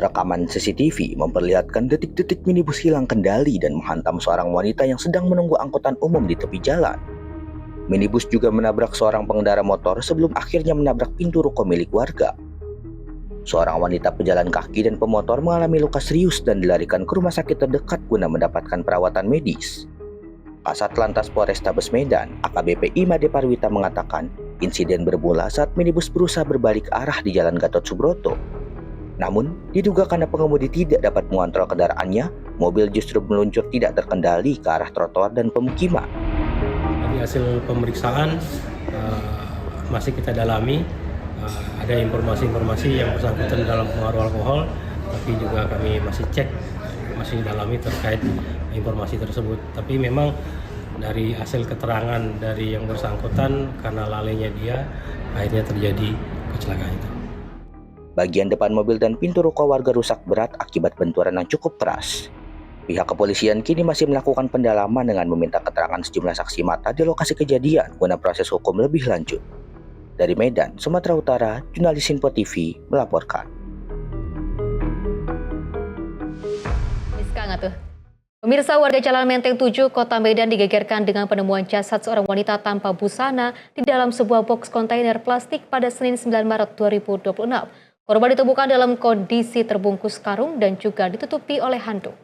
Rekaman CCTV memperlihatkan detik-detik minibus hilang kendali dan menghantam seorang wanita yang sedang menunggu angkutan umum di tepi jalan. Minibus juga menabrak seorang pengendara motor sebelum akhirnya menabrak pintu ruko milik warga. Seorang wanita pejalan kaki dan pemotor mengalami luka serius dan dilarikan ke rumah sakit terdekat guna mendapatkan perawatan medis. Kasat Lantas Polrestabes Medan, AKBP Imade Parwita mengatakan, insiden bermula saat minibus berusaha berbalik arah di Jalan Gatot Subroto. Namun, diduga karena pengemudi tidak dapat mengontrol kendaraannya, mobil justru meluncur tidak terkendali ke arah trotoar dan pemukiman. Dari hasil pemeriksaan masih kita dalami, ada informasi-informasi yang bersangkutan dalam pengaruh alkohol, tapi juga kami masih cek, masih dalami terkait informasi tersebut. Tapi memang dari hasil keterangan dari yang bersangkutan, karena lalainya dia, akhirnya terjadi kecelakaan itu. Bagian depan mobil dan pintu ruko warga rusak berat akibat benturan yang cukup keras. Pihak kepolisian kini masih melakukan pendalaman dengan meminta keterangan sejumlah saksi mata di lokasi kejadian guna proses hukum lebih lanjut. Dari Medan, Sumatera Utara, jurnalis Info TV melaporkan. Pemirsa, warga Jalan Menteng 7, Kota Medan digegerkan dengan penemuan jasad seorang wanita tanpa busana di dalam sebuah boks kontainer plastik pada Senin 9 Maret 2026. Korban ditemukan dalam kondisi terbungkus karung dan juga ditutupi oleh handuk.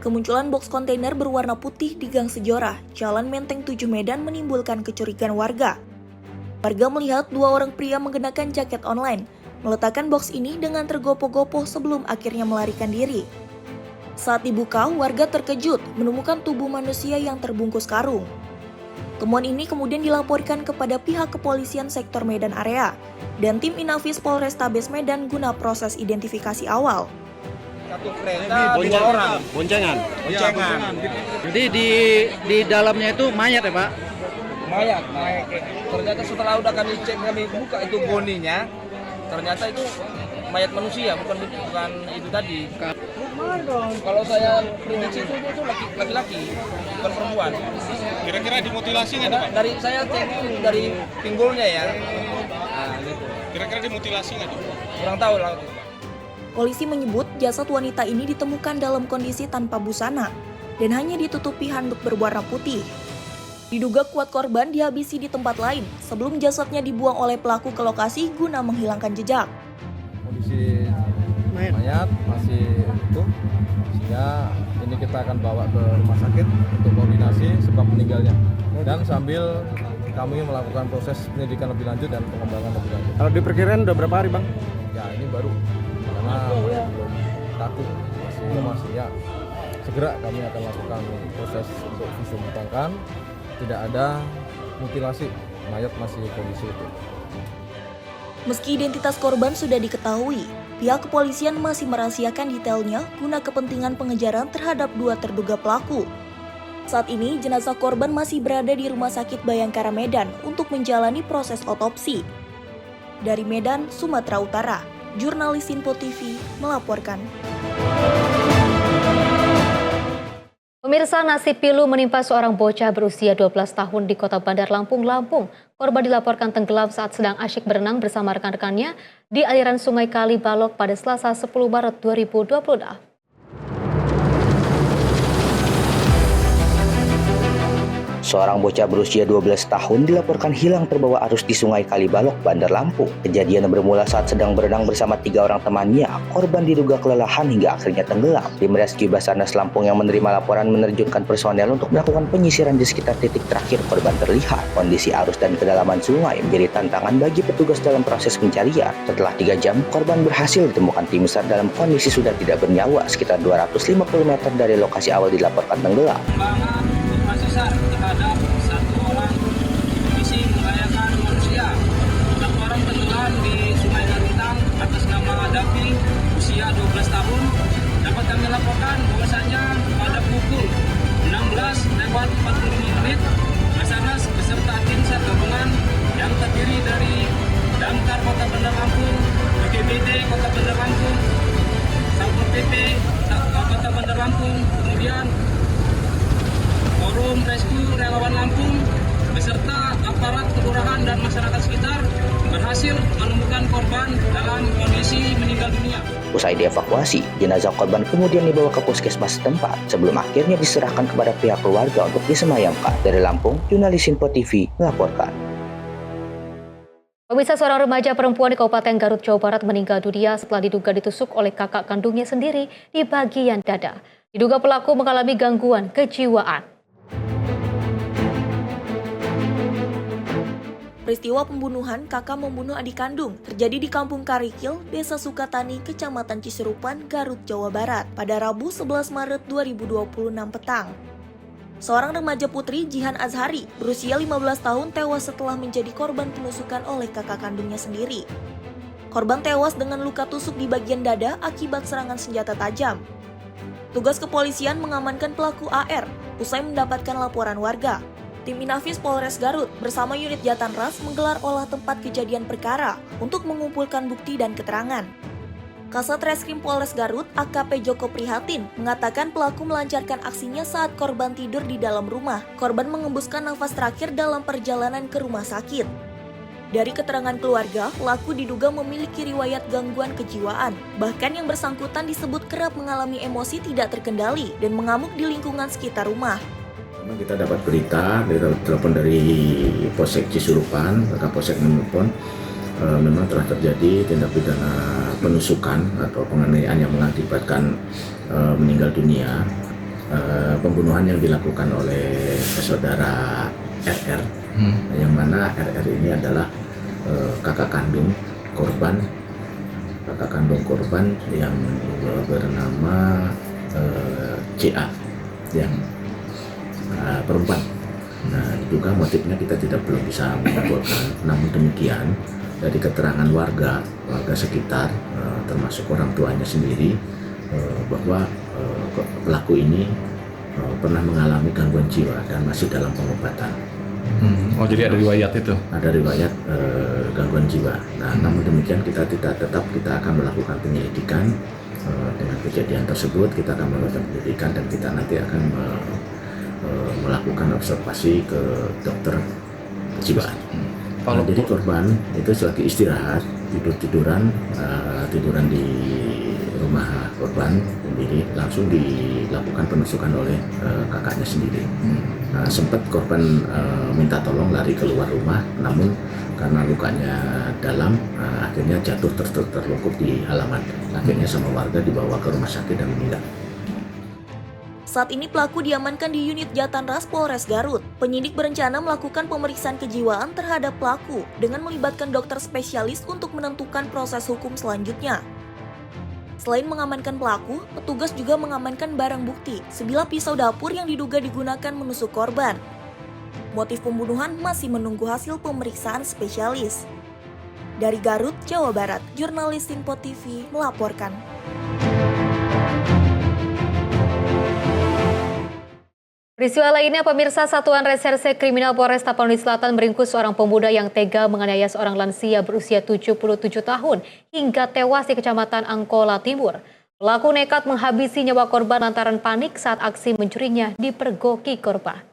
Kemunculan boks kontainer berwarna putih di Gang Sejora, Jalan Menteng 7 Medan menimbulkan kecurigaan warga. Warga melihat dua orang pria mengenakan jaket online, meletakkan boks ini dengan tergopoh-gopoh sebelum akhirnya melarikan diri. Saat dibuka, warga terkejut menemukan tubuh manusia yang terbungkus karung. Temuan ini kemudian dilaporkan kepada pihak kepolisian sektor Medan Area dan tim Inafis Polrestabes Medan guna proses identifikasi awal. Satu kereta, dua orang. Boncengan. Jadi di dalamnya itu mayat ya Pak? Mayat. Ternyata setelah udah kami cek, kami buka itu boninya, ternyata itu mayat manusia, bukan itu tadi. Kalau saya prediksi itu laki-laki, bukan perempuan. Kira-kira dimutilasi nggak Pak? Dari saya cek dari pinggulnya ya. Nah, gitu. Kira-kira dimutilasi nggak Pak? Kurang tahu lah. Polisi menyebut jasad wanita ini ditemukan dalam kondisi tanpa busana dan hanya ditutupi handuk berwarna putih. Diduga kuat korban dihabisi di tempat lain sebelum jasadnya dibuang oleh pelaku ke lokasi guna menghilangkan jejak. Kondisi mayat masih utuh, sehingga ini kita akan bawa ke rumah sakit untuk koordinasi sebab meninggalnya. Dan sambil kami melakukan proses penyidikan lebih lanjut dan pengembangan lebih lanjut. Kalau diperkirakan udah berapa hari Bang? Ya ini baru. Karena belum takut masih ya, segera kami akan lakukan proses untuk visum tangkan. Tidak ada mutilasi, mayat masih kondisi utuh. Meski identitas korban sudah diketahui, pihak kepolisian masih merahasiakan detailnya guna kepentingan pengejaran terhadap dua terduga pelaku. Saat ini jenazah korban masih berada di Rumah Sakit Bayangkara Medan untuk menjalani proses otopsi. Dari Medan, Sumatera Utara, jurnalis Info TV melaporkan. Pemirsa, nasib pilu menimpa seorang bocah berusia 12 tahun di Kota Bandar Lampung, Lampung. Korban dilaporkan tenggelam saat sedang asyik berenang bersama rekan-rekannya di aliran Sungai Kali Balok pada Selasa 10 Maret 2026. Seorang bocah berusia 12 tahun dilaporkan hilang terbawa arus di Sungai Kalibalok, Bandar Lampung. Kejadian bermula saat sedang berenang bersama 3 orang temannya. Korban diduga kelelahan hingga akhirnya tenggelam. Tim Rescue Basarnas Lampung yang menerima laporan menerjunkan personel untuk melakukan penyisiran di sekitar titik terakhir korban terlihat. Kondisi arus dan kedalaman sungai menjadi tantangan bagi petugas dalam proses pencarian. Setelah 3 jam, korban berhasil ditemukan tim SAR dalam kondisi sudah tidak bernyawa sekitar 250 meter dari lokasi awal dilaporkan tenggelam. Terhadap 1 orang misi membahayakan manusia. 6 orang tenggelam di Sungai Kalitang atas nama Davi, usia 12 tahun. Dapat kami laporkan bahwasanya pada pukul 16:45 Basarnas beserta tim SAR gabungan yang terdiri dari Damkar Kota Bandar Lampung, BPBD Kota Bandar Lampung, Satpol PP Kota Bandar Lampung, kemudian Forum Rescue Relawan Lampung beserta aparat kelurahan dan masyarakat sekitar berhasil menemukan korban dalam kondisi meninggal dunia. Usai dievakuasi, jenazah korban kemudian dibawa ke puskesmas setempat sebelum akhirnya diserahkan kepada pihak keluarga untuk disemayamkan. Dari Lampung, jurnalis Info TV melaporkan. Pemirsa, seorang remaja perempuan di Kabupaten Garut, Jawa Barat meninggal dunia setelah diduga ditusuk oleh kakak kandungnya sendiri di bagian dada. Diduga pelaku mengalami gangguan kejiwaan. Peristiwa pembunuhan kakak membunuh adik kandung terjadi di Kampung Karikil, Desa Sukatani, Kecamatan Ciserupan, Garut, Jawa Barat pada Rabu 11 Maret 2026 petang. Seorang remaja putri, Jihan Azhari, berusia 15 tahun tewas setelah menjadi korban penusukan oleh kakak kandungnya sendiri. Korban tewas dengan luka tusuk di bagian dada akibat serangan senjata tajam. Tugas kepolisian mengamankan pelaku AR usai mendapatkan laporan warga. Tim Inafis Polres Garut bersama unit Jatanras menggelar olah tempat kejadian perkara untuk mengumpulkan bukti dan keterangan. Kasat Reskrim Polres Garut, AKP Joko Prihatin, mengatakan pelaku melancarkan aksinya saat korban tidur di dalam rumah. Korban mengembuskan nafas terakhir dalam perjalanan ke rumah sakit. Dari keterangan keluarga, pelaku diduga memiliki riwayat gangguan kejiwaan. Bahkan yang bersangkutan disebut kerap mengalami emosi tidak terkendali dan mengamuk di lingkungan sekitar rumah. Kita dapat berita dari telepon dari Polsek Ciserupan, Kapolsek menelpon memang telah terjadi tindak pidana penusukan atau penganiayaan yang mengakibatkan meninggal dunia. Pembunuhan yang dilakukan oleh saudara RR, yang mana RR ini adalah kakak kandung korban yang bernama CA yang perempuan. Nah, diduga motifnya kita belum bisa menyimpulkan. Namun demikian, dari keterangan warga sekitar, termasuk orang tuanya sendiri, bahwa pelaku ini pernah mengalami gangguan jiwa dan masih dalam pengobatan. Oh, jadi ada riwayat itu? Ada riwayat gangguan jiwa. Nah, namun demikian kita akan melakukan penyelidikan dengan kejadian tersebut. Kita akan melakukan penyelidikan dan kita nanti akan melakukan observasi ke dokter kejiwaan. Jadi korban itu selagi istirahat, tiduran di rumah korban sendiri, langsung dilakukan penusukan oleh kakaknya sendiri. Sempat korban minta tolong lari keluar rumah, namun karena lukanya dalam, akhirnya jatuh terlungkup di halaman. Akhirnya sama warga dibawa ke rumah sakit dan meninggal. Saat ini pelaku diamankan di unit Jatanras Polres Garut. Penyidik berencana melakukan pemeriksaan kejiwaan terhadap pelaku dengan melibatkan dokter spesialis untuk menentukan proses hukum selanjutnya. Selain mengamankan pelaku, petugas juga mengamankan barang bukti, sebilah pisau dapur yang diduga digunakan menusuk korban. Motif pembunuhan masih menunggu hasil pemeriksaan spesialis. Dari Garut, Jawa Barat, jurnalis Info TV melaporkan. Peristiwa lainnya, pemirsa, Satuan Reserse Kriminal Polres Tapanuli Selatan meringkus seorang pemuda yang tega menganiaya seorang lansia berusia 77 tahun hingga tewas di Kecamatan Angkola Timur. Pelaku nekat menghabisi nyawa korban lantaran panik saat aksi mencurinya dipergoki korban.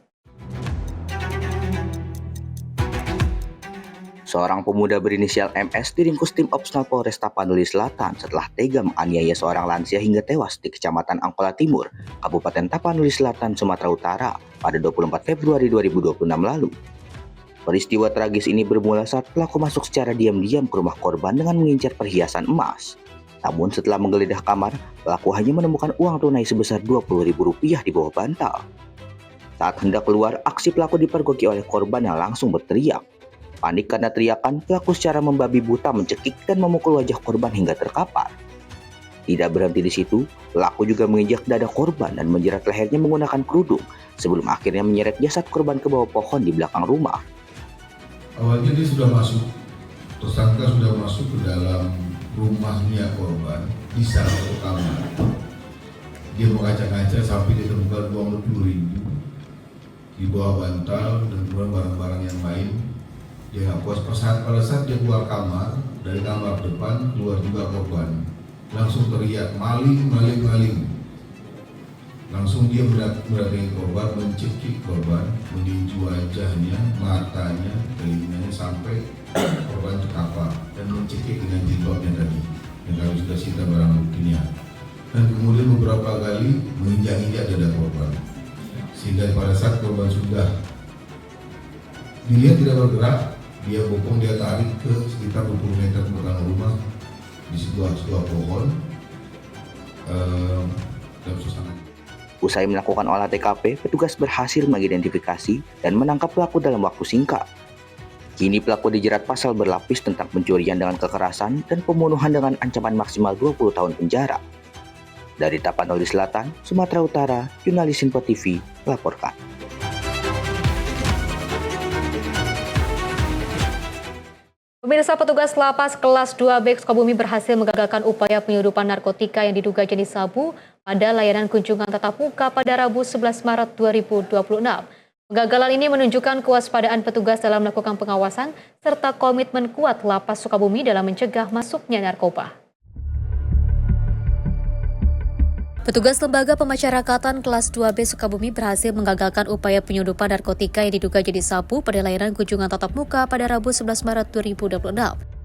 Seorang pemuda berinisial MS diringkus tim Opsnal Polres Tapanuli Selatan setelah tega menganiaya seorang lansia hingga tewas di Kecamatan Angkola Timur, Kabupaten Tapanuli Selatan, Sumatera Utara pada 24 Februari 2026 lalu. Peristiwa tragis ini bermula saat pelaku masuk secara diam-diam ke rumah korban dengan mengincar perhiasan emas. Namun setelah menggeledah kamar, pelaku hanya menemukan uang tunai sebesar Rp20.000 di bawah bantal. Saat hendak keluar, aksi pelaku dipergoki oleh korban yang langsung berteriak. Panik karena teriakan, pelaku secara membabi buta mencekik dan memukul wajah korban hingga terkapar. Tidak berhenti di situ, pelaku juga menginjak dada korban dan menjerat lehernya menggunakan kerudung sebelum akhirnya menyeret jasad korban ke bawah pohon di belakang rumah. Awalnya dia sudah masuk, tersangka sudah masuk ke dalam rumahnya korban di salah satu kamar. Dia mengacak-acak sampai ditemukan uang Rp20.000 di bawah bantal dan kemudian barang-barang yang lain. Dia nggak puas pada saat dia keluar kamar, dari kamar depan keluar juga korban. Langsung teriak, maling, maling, maling. Langsung dia mendatangi korban, mencekik korban, meninju wajahnya, matanya, telinganya sampai korban terkapar dan mencekik dengan jilbabnya tadi. Yang kami sudah sita barang buktinya. Dan kemudian beberapa kali menginjak-injak dada korban. Sehingga pada saat korban sudah dilihat tidak bergerak, dia bopong, dia tarik ke sekitar 20 meter ke belakang rumah di sebuah pohon dalam suasana. Usai melakukan olah TKP, petugas berhasil mengidentifikasi dan menangkap pelaku dalam waktu singkat. Kini pelaku dijerat pasal berlapis tentang pencurian dengan kekerasan dan pembunuhan dengan ancaman maksimal 20 tahun penjara. Dari Tapanuli Selatan, Sumatera Utara, jurnalis Info TV melaporkan. Pemirsa, petugas lapas kelas 2B Sukabumi berhasil menggagalkan upaya penyeludupan narkotika yang diduga jenis sabu pada layanan kunjungan tatap muka pada Rabu 11 Maret 2026. Kegagalan ini menunjukkan kewaspadaan petugas dalam melakukan pengawasan serta komitmen kuat lapas Sukabumi dalam mencegah masuknya narkoba. Petugas Lembaga Pemasyarakatan kelas 2B Sukabumi berhasil menggagalkan upaya penyelundupan narkotika yang diduga jenis sabu pada layanan kunjungan tatap muka pada Rabu 11 Maret 2026.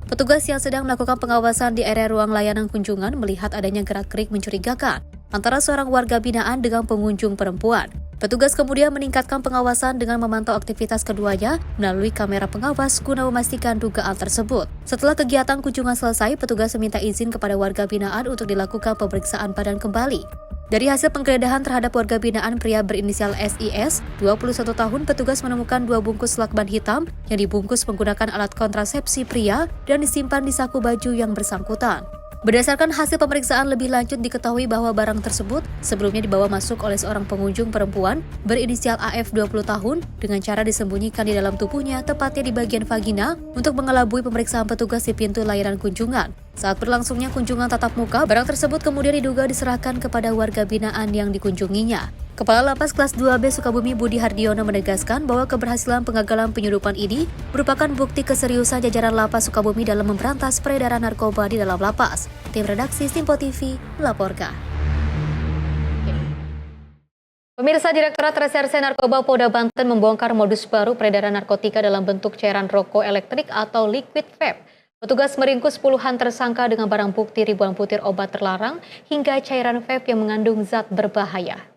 Petugas yang sedang melakukan pengawasan di area ruang layanan kunjungan melihat adanya gerak-gerik mencurigakan antara seorang warga binaan dengan pengunjung perempuan. Petugas kemudian meningkatkan pengawasan dengan memantau aktivitas keduanya melalui kamera pengawas guna memastikan dugaan tersebut. Setelah kegiatan kunjungan selesai, petugas meminta izin kepada warga binaan untuk dilakukan pemeriksaan badan kembali. Dari hasil penggeledahan terhadap warga binaan pria berinisial SIS, 21 tahun, petugas menemukan 2 bungkus lakban hitam yang dibungkus menggunakan alat kontrasepsi pria dan disimpan di saku baju yang bersangkutan. Berdasarkan hasil pemeriksaan lebih lanjut diketahui bahwa barang tersebut sebelumnya dibawa masuk oleh seorang pengunjung perempuan berinisial AF 20 tahun dengan cara disembunyikan di dalam tubuhnya, tepatnya di bagian vagina, untuk mengelabui pemeriksaan petugas di pintu layanan kunjungan. Saat berlangsungnya kunjungan tatap muka, barang tersebut kemudian diduga diserahkan kepada warga binaan yang dikunjunginya. Kepala Lapas Kelas 2B Sukabumi Budi Hardiono menegaskan bahwa keberhasilan penggagalan penyeludupan ini merupakan bukti keseriusan jajaran Lapas Sukabumi dalam memberantas peredaran narkoba di dalam lapas. Tim redaksi Simpo TV melaporkan. Pemirsa, Direktorat Reserse Narkoba Polda Banten membongkar modus baru peredaran narkotika dalam bentuk cairan rokok elektrik atau liquid vape. Petugas meringkus puluhan tersangka dengan barang bukti ribuan butir obat terlarang hingga cairan vape yang mengandung zat berbahaya.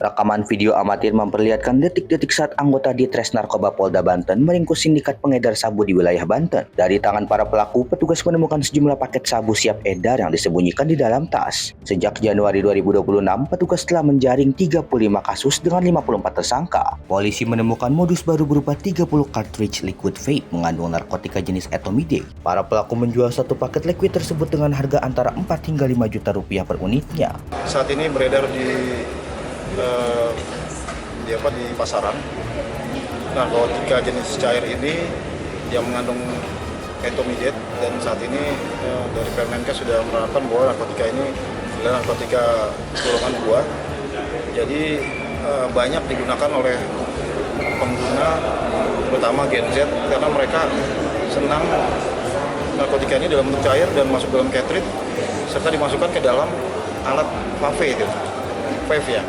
Rekaman video amatir memperlihatkan detik-detik saat anggota Ditres Narkoba Polda Banten meringkus sindikat pengedar sabu di wilayah Banten. Dari tangan para pelaku, petugas menemukan sejumlah paket sabu siap edar yang disembunyikan di dalam tas. Sejak Januari 2026, petugas telah menjaring 35 kasus dengan 54 tersangka. Polisi menemukan modus baru berupa 30 cartridge liquid vape mengandung narkotika jenis etomide. Para pelaku menjual satu paket liquid tersebut dengan harga antara 4 hingga 5 juta rupiah per unitnya. Saat ini beredar di pasaran narkotika jenis cair ini yang mengandung etomide, dan saat ini dari Permenkes sudah menerapkan bahwa narkotika ini adalah narkotika golongan 2. Jadi banyak digunakan oleh pengguna terutama Gen Z karena mereka senang narkotika ini dalam bentuk cair dan masuk dalam cartridge serta dimasukkan ke dalam alat vape itu. Vape ya.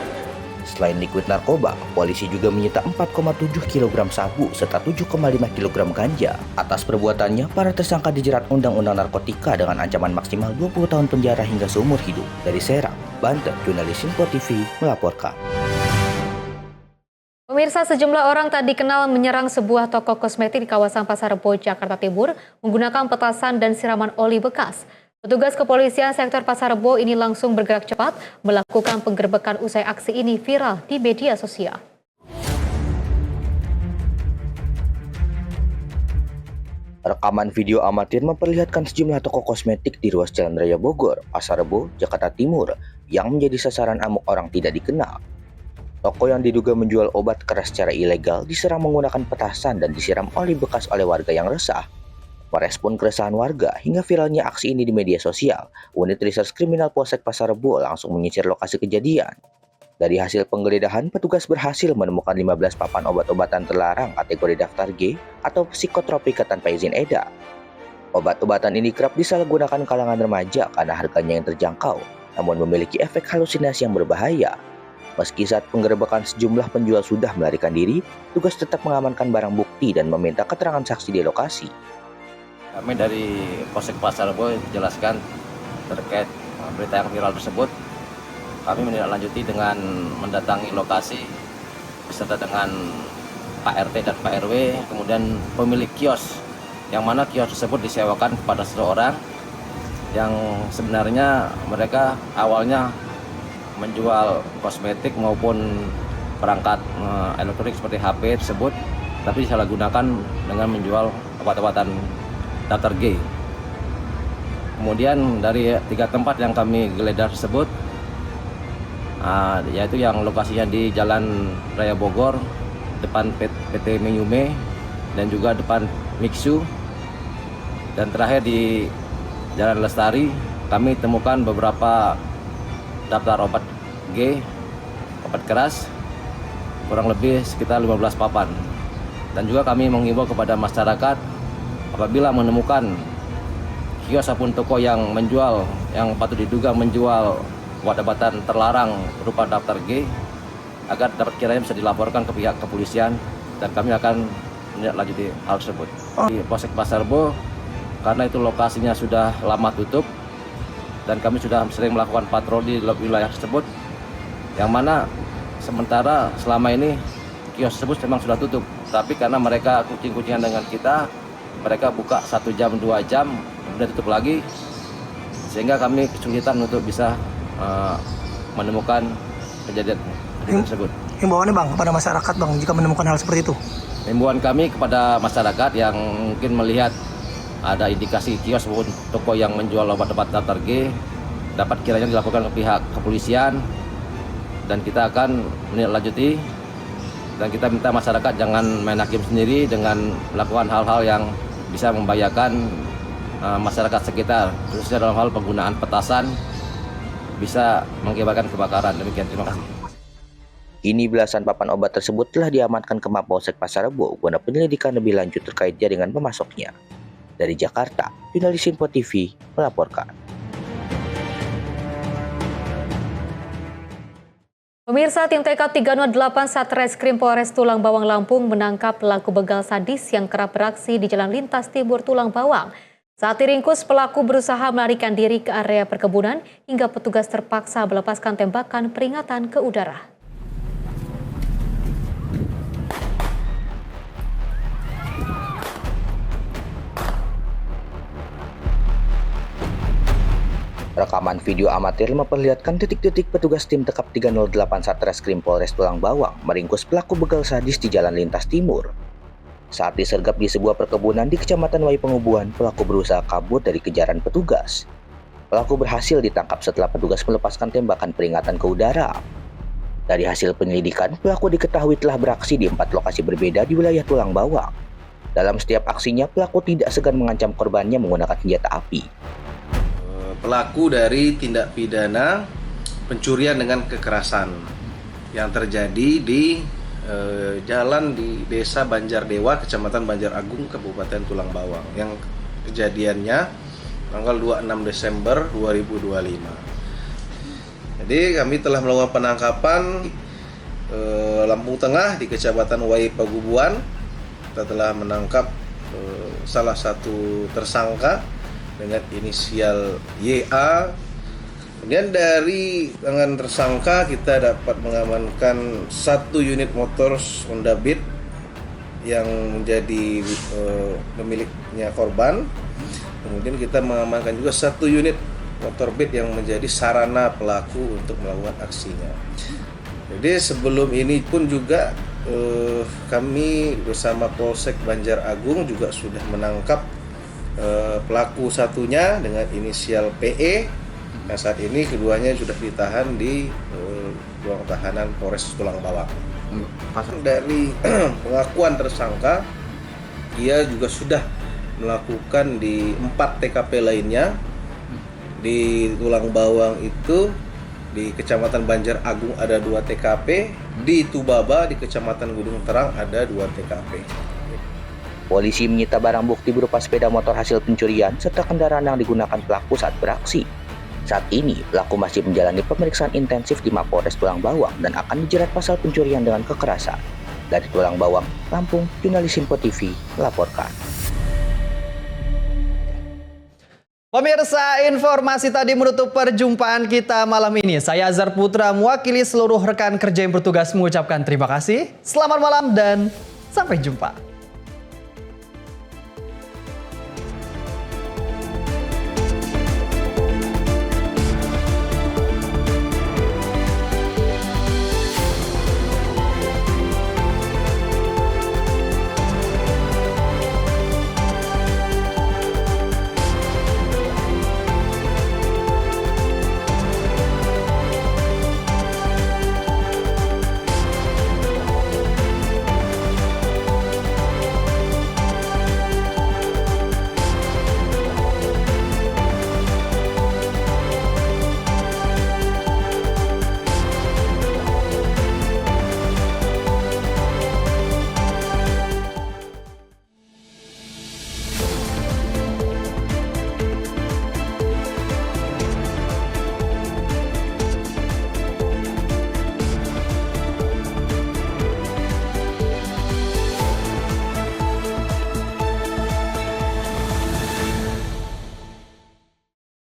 Selain liquid narkoba, polisi juga menyita 4,7 kg sabu serta 7,5 kg ganja. Atas perbuatannya, para tersangka dijerat Undang-Undang Narkotika dengan ancaman maksimal 20 tahun penjara hingga seumur hidup. Dari Serang, Banten, jurnalis Simpo TV melaporkan. Pemirsa, sejumlah orang tak dikenal menyerang sebuah toko kosmetik di kawasan Pasar Rebo, Jakarta Timur menggunakan petasan dan siraman oli bekas. Petugas kepolisian sektor Pasar Rebo ini langsung bergerak cepat melakukan penggerbekan usai aksi ini viral di media sosial. Rekaman video amatir memperlihatkan sejumlah toko kosmetik di ruas Jalan Raya Bogor, Pasar Rebo, Jakarta Timur yang menjadi sasaran amuk orang tidak dikenal. Toko yang diduga menjual obat keras secara ilegal diserang menggunakan petasan dan disiram oli bekas oleh warga yang resah. Merespon keresahan warga hingga viralnya aksi ini di media sosial, Unit Reserse Kriminal Polsek Pasar Rebo langsung menyisir lokasi kejadian. Dari hasil penggeledahan, petugas berhasil menemukan 15 papan obat-obatan terlarang kategori daftar G atau psikotropika tanpa izin edar. Obat-obatan ini kerap disalahgunakan kalangan remaja karena harganya yang terjangkau, namun memiliki efek halusinasi yang berbahaya. Meski saat penggerebekan sejumlah penjual sudah melarikan diri, petugas tetap mengamankan barang bukti dan meminta keterangan saksi di lokasi. Kami dari Polsek Pasar Rebo jelaskan terkait berita yang viral tersebut. Kami menindaklanjuti dengan mendatangi lokasi beserta dengan Pak RT dan Pak RW, kemudian pemilik kios, yang mana kios tersebut disewakan kepada seseorang yang sebenarnya mereka awalnya menjual kosmetik maupun perangkat elektronik seperti HP tersebut, tapi disalahgunakan dengan menjual obat-obatan daftar G. Kemudian dari 3 tempat yang kami geledah tersebut, yaitu yang lokasinya di Jalan Raya Bogor, depan PT Meyume, dan juga depan Mixu, dan terakhir di Jalan Lestari, kami temukan beberapa daftar obat G, obat keras, kurang lebih sekitar 15 papan. Dan juga kami mengimbau kepada masyarakat, apabila menemukan kios ataupun toko yang menjual, yang patut diduga menjual obat-obatan terlarang berupa daftar G, agar dapat kiranya bisa dilaporkan ke pihak kepolisian, dan kami akan menindaklanjuti hal tersebut. Di Polsek Pasar Rebo, karena itu lokasinya sudah lama tutup, dan kami sudah sering melakukan patroli di wilayah tersebut, yang mana sementara selama ini kios tersebut memang sudah tutup, tapi karena mereka kucing-kucingan dengan kita, mereka buka 1 jam 2 jam kemudian tutup lagi, sehingga kami kesulitan untuk bisa menemukan kejadian tersebut. Himbauannya Bang kepada masyarakat Bang jika menemukan hal seperti itu. Himbauan kami kepada masyarakat yang mungkin melihat ada indikasi kios maupun toko yang menjual obat-obat daftar G, dapat kiranya dilaporkan ke pihak kepolisian, dan kita akan menindaklanjuti, dan kita minta masyarakat jangan main hakim sendiri dengan melakukan hal-hal yang bisa membahayakan masyarakat sekitar, khususnya dalam hal penggunaan petasan, bisa mengakibatkan kebakaran. Demikian, terima kasih. Kini belasan papan obat tersebut telah diamankan ke Mapolsek Pasar Rebo guna penyelidikan lebih lanjut terkait jaringan pemasoknya. Dari Jakarta, Jurnalis Info TV melaporkan. Pemirsa, tim TK 308 Satreskrim Polres Tulang Bawang Lampung menangkap pelaku begal sadis yang kerap beraksi di Jalan Lintas Timur Tulang Bawang. Saat diringkus, pelaku berusaha melarikan diri ke area perkebunan hingga petugas terpaksa melepaskan tembakan peringatan ke udara. Rekaman video amatir memperlihatkan detik-detik petugas tim Tekap 308 Satreskrim Polres Tulang Bawang meringkus pelaku begal sadis di Jalan Lintas Timur. Saat disergap di sebuah perkebunan di Kecamatan Wai Pengubuan, pelaku berusaha kabur dari kejaran petugas. Pelaku berhasil ditangkap setelah petugas melepaskan tembakan peringatan ke udara. Dari hasil penyelidikan, pelaku diketahui telah beraksi di 4 lokasi berbeda di wilayah Tulang Bawang. Dalam setiap aksinya, pelaku tidak segan mengancam korbannya menggunakan senjata api. Pelaku dari tindak pidana pencurian dengan kekerasan yang terjadi di jalan di Desa Banjardewa, Kecamatan Banjar Agung, Kabupaten Tulang Bawang, yang kejadiannya tanggal 26 Desember 2025. Jadi kami telah melakukan penangkapan Lampung Tengah di Kecamatan Wai Pagubuan. Kita telah menangkap salah satu tersangka dengan inisial YA. Kemudian dari tangan tersangka kita dapat mengamankan 1 unit motor Honda Beat yang menjadi pemiliknya korban. Kemudian kita mengamankan juga 1 unit motor Beat yang menjadi sarana pelaku untuk melakukan aksinya. Jadi sebelum ini pun juga kami bersama Polsek Banjar Agung juga sudah menangkap pelaku satunya dengan inisial PE, yang saat ini keduanya sudah ditahan di ruang tahanan Polres Tulang Bawang. Dari pengakuan tersangka, ia juga sudah melakukan di 4 TKP lainnya. Di Tulang Bawang itu di Kecamatan Banjar Agung ada 2 TKP, di Tubaba di Kecamatan Gunung Terang ada 2 TKP. Polisi menyita barang bukti berupa sepeda motor hasil pencurian serta kendaraan yang digunakan pelaku saat beraksi. Saat ini, pelaku masih menjalani pemeriksaan intensif di Mapolres Tulang Bawang dan akan dijerat pasal pencurian dengan kekerasan. Dari Tulang Bawang, Lampung, Jurnalis Info TV melaporkan. Pemirsa, informasi tadi menutup perjumpaan kita malam ini. Saya Azhar Putra mewakili seluruh rekan kerja yang bertugas mengucapkan terima kasih. Selamat malam dan sampai jumpa.